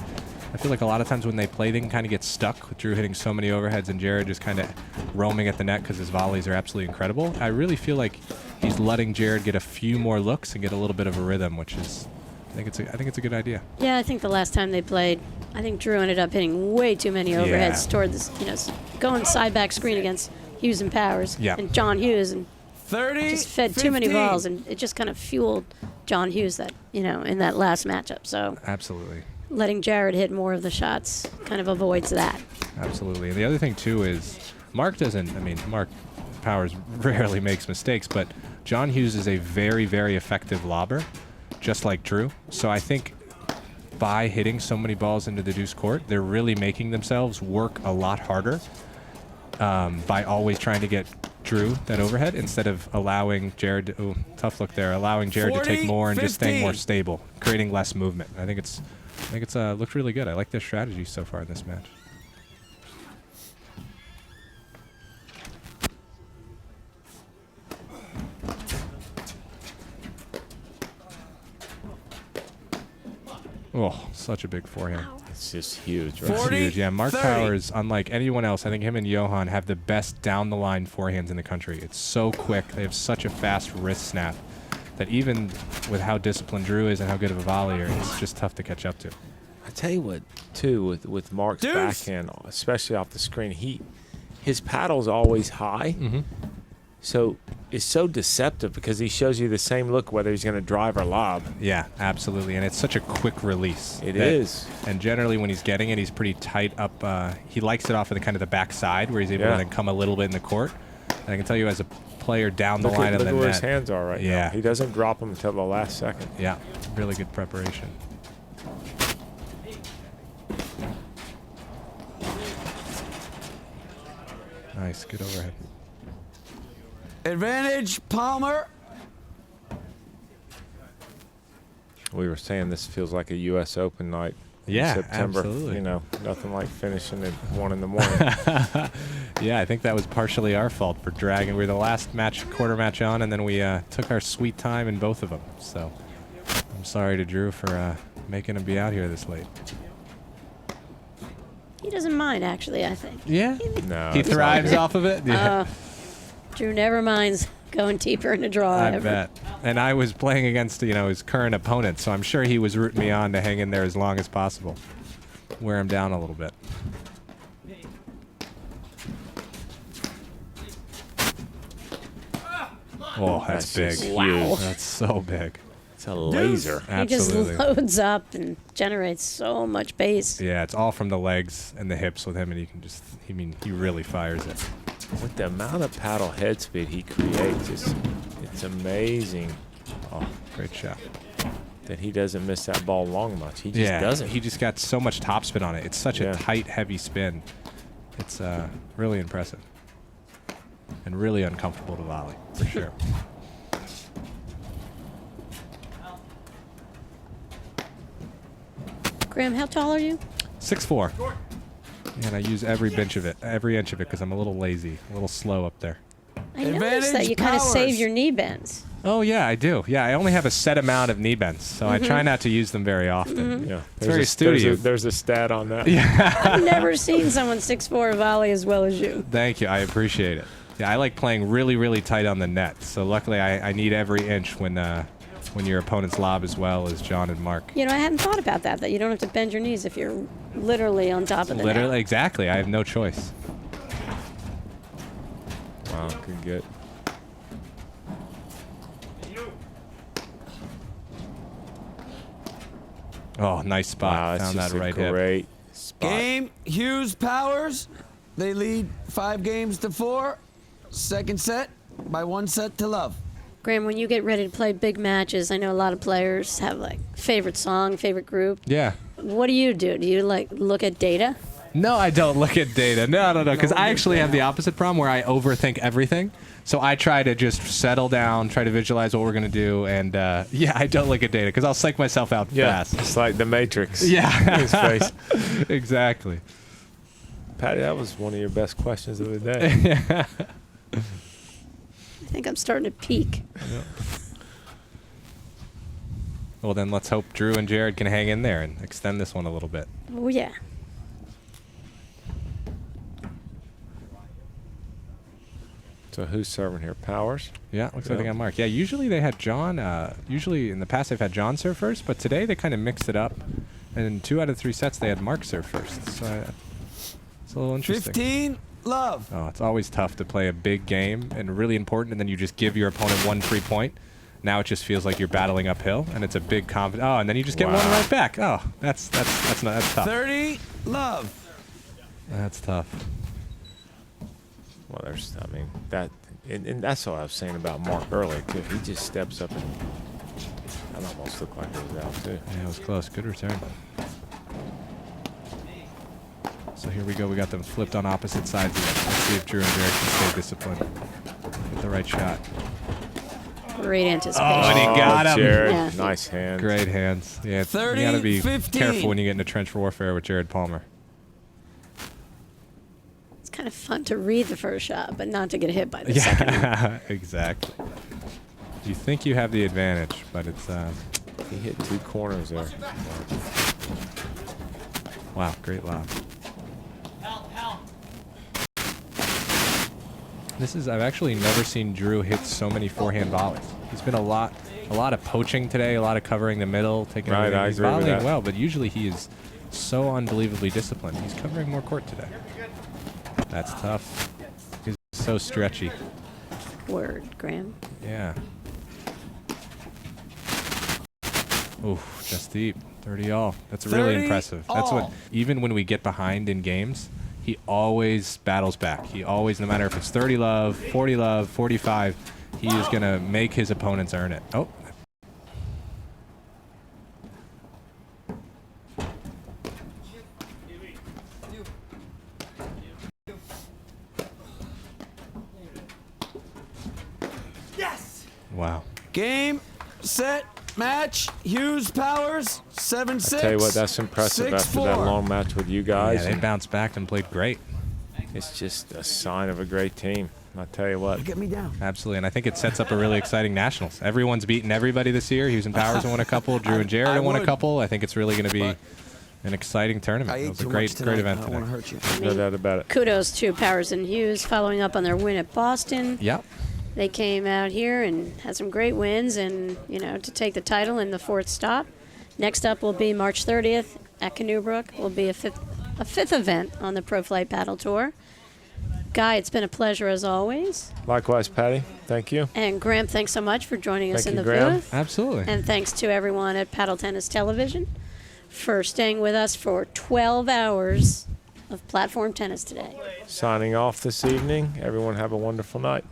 I feel like a lot of times when they play, they can kind of get stuck with Drew hitting so many overheads and Jared just kind of roaming at the net because his volleys are absolutely incredible. I really feel like he's letting Jared get a few more looks and get a little bit of a rhythm, which is, I think it's a good idea.
Yeah, I think the last time they played, I think Drew ended up hitting way too many overheads toward this, going side back screen against Hughes and Powers and John Hughes, and
30,
just fed
15.
too many balls, and it just kind of fueled John Hughes that in that last matchup. So
Absolutely.
letting Jared hit more of the shots kind of avoids that.
Absolutely. And the other thing, too, is Mark Powers rarely makes mistakes, but John Hughes is a very, very effective lobber, just like Drew. So I think by hitting so many balls into the deuce court, they're really making themselves work a lot harder by always trying to get Drew that overhead instead of allowing Jared to, tough look there, allowing Jared to take more and just staying more stable, creating less movement. I think it's looked really good. I like their strategy so far in this match. Oh, such a big forehand.
It's just huge, right?
It's huge. Yeah, Mark
30.
Powers, unlike anyone else, I think him and Johan have the best down-the-line forehands in the country. It's so quick. They have such a fast wrist snap that even with how disciplined Drew is and how good of a volleyer, it's just tough to catch up to.
I tell you what, too, with Mark's
Deuce.
backhand, especially off the screen, his paddle's always high.
Mm-hmm.
So it's so deceptive because he shows you the same look whether he's going to drive or lob.
Yeah, absolutely. And it's such a quick release.
It is.
And generally when he's getting it, he's pretty tight up. He likes it off of the kind of the back side where he's able to then come a little bit in the court. And I can tell you as a player down the line of the net.
Look where his hands are right now. He doesn't drop them until the last second.
Yeah, really good preparation. Nice, good overhead.
Advantage, Palmer.
We were saying this feels like a U.S. Open night
Yeah,
in September.
absolutely.
Nothing like finishing at 1 in the morning.
Yeah, I think that was partially our fault for dragging. We were the last quarter match on, and then we took our sweet time in both of them. So I'm sorry to Drew for making him be out here this late.
He doesn't mind, actually, I think.
Yeah?
No,
He
it's
thrives
all
off of it? Yeah.
Drew never minds going deeper in a draw.
I
ever.
bet. And I was playing against, his current opponent, so I'm sure he was rooting me on to hang in there as long as possible. Wear him down a little bit. Oh, that's big.
just huge.
That's so big.
It's a laser.
He just
Absolutely.
loads up and generates so much base.
Yeah, it's all from the legs and the hips with him, and you can just, he really fires it.
With the amount of paddle head speed he creates, it's amazing
Oh, great shot.
that he doesn't miss that ball long much. He just doesn't.
He just got so much topspin on it. It's such a tight, heavy spin. It's really impressive. And really uncomfortable to volley, for sure.
Graham, how tall are you?
6'4". And I use every inch of it, because I'm a little lazy, a little slow up there.
I noticed that
Advantage
you kind of save
Powers.
your knee bends.
Oh, yeah, I do. Yeah, I only have a set amount of knee bends, so I try not to use them very often.
Yeah,
It's very astute of you.
There's a stat on that.
I've never seen someone 6'4" volley as well as you.
Thank you. I appreciate it. Yeah, I like playing really, really tight on the net, so luckily I need every inch when your opponents lob as well as John and Mark.
I hadn't thought about that you don't have to bend your knees if you're literally on top of the
Literally,
net.
exactly. I have no choice.
Wow, good get.
Oh, nice spot.
Wow, that's
Found
just
that right
a
hip.
great spot.
Game, Hughes, Powers. They lead 5 games to 4. Second set. by 1 set to love.
Graham, when you get ready to play big matches, I know a lot of players have like favorite song, favorite group.
Yeah.
What do? Do you like look at data?
No, I don't look at data. No, because I actually have the opposite problem where I overthink everything. So I try to just settle down, try to visualize what we're going to do, and yeah, I don't look at data because I'll psych myself out fast.
It's like the Matrix.
Yeah.
His face.
Exactly.
Patty, that was one of your best questions of the day.
I think I'm starting to peak.
Well, then let's hope Drew and Jared can hang in there and extend this one a little bit.
Oh, yeah.
So who's serving here? Powers?
Yeah, looks like they got Mark. Yeah, usually they had John. Usually in the past they've had John serve first, but today they kind of mixed it up. And in 2 out of 3 sets they had Mark serve first. So it's a little interesting.
15, love.
Oh, it's always tough to play a big game and really important, and then you just give your opponent 1 free point. Now it just feels like you're battling uphill, and it's a big confidence. Oh, and then you just get 1 right back. Oh, that's tough.
30, love.
That's tough.
Well, and that's what I was saying about Mark earlier, too. He just steps up and that almost looked like it was out, too.
Yeah, it was close. Good return. So here we go. We got them flipped on opposite sides of it. Let's see if Drew and Jared can stay disciplined. Get the right shot.
Great anticipation.
Oh, and he got him.
Jared.
Yeah.
Nice hands.
Great hands. Yeah,
30,
you got to be
15.
careful when you get into trench warfare with Jared Palmer.
It's kind of fun to read the first shot, but not to get hit by the second one.
Yeah, exactly. You think you have the advantage, but it's...
He hit 2 corners there.
Wow, great lob. I've actually never seen Drew hit so many forehand volleys. He's been a lot of poaching today, a lot of covering the middle, taking
Right, I
he's
agree with
volleying
that.
well, but usually he is so unbelievably disciplined. He's covering more court today. That's tough. He's so stretchy.
Word, Graham.
Yeah. Oof, just deep. 30 all. That's really
30
impressive. That's what,
all.
even when we get behind in games, he always battles back. He always, no matter if it's 30 love, 40 love, 45, he is going to make his opponents earn it. Oh.
Yes.
Wow.
Game, set, match. Hughes, Powers, 7-6.
I tell you what, that's impressive after that
6-4.
long match with you guys.
Yeah, they bounced back and played great.
It's just a sign of a great team. I tell you what.
Get me down.
Absolutely, and I think it sets up a really exciting nationals. Everyone's beaten everybody this year. Hughes and Powers have won a couple. Drew and Jared have won a
would.
couple. I think it's really going to be an exciting tournament.
I
It
ate
was a
too
great
much tonight.
event
I don't want to
today.
hurt you.
No doubt about it.
Kudos to Powers and Hughes following up on their win at Boston.
Yep.
They came out here and had some great wins and, to take the title in the 4th stop. Next up will be March 30th at Canoebrook. Will be a fifth event on the Pro Flight Paddle Tour. Guy, it's been a pleasure as always.
Likewise, Patty. Thank you.
And Graham, thanks so much for joining us
Thank
in
you,
the
Graham.
booth.
Absolutely.
And thanks to everyone at Paddle Tennis Television for staying with us for 12 hours of platform tennis today.
Signing off this evening. Everyone have a wonderful night.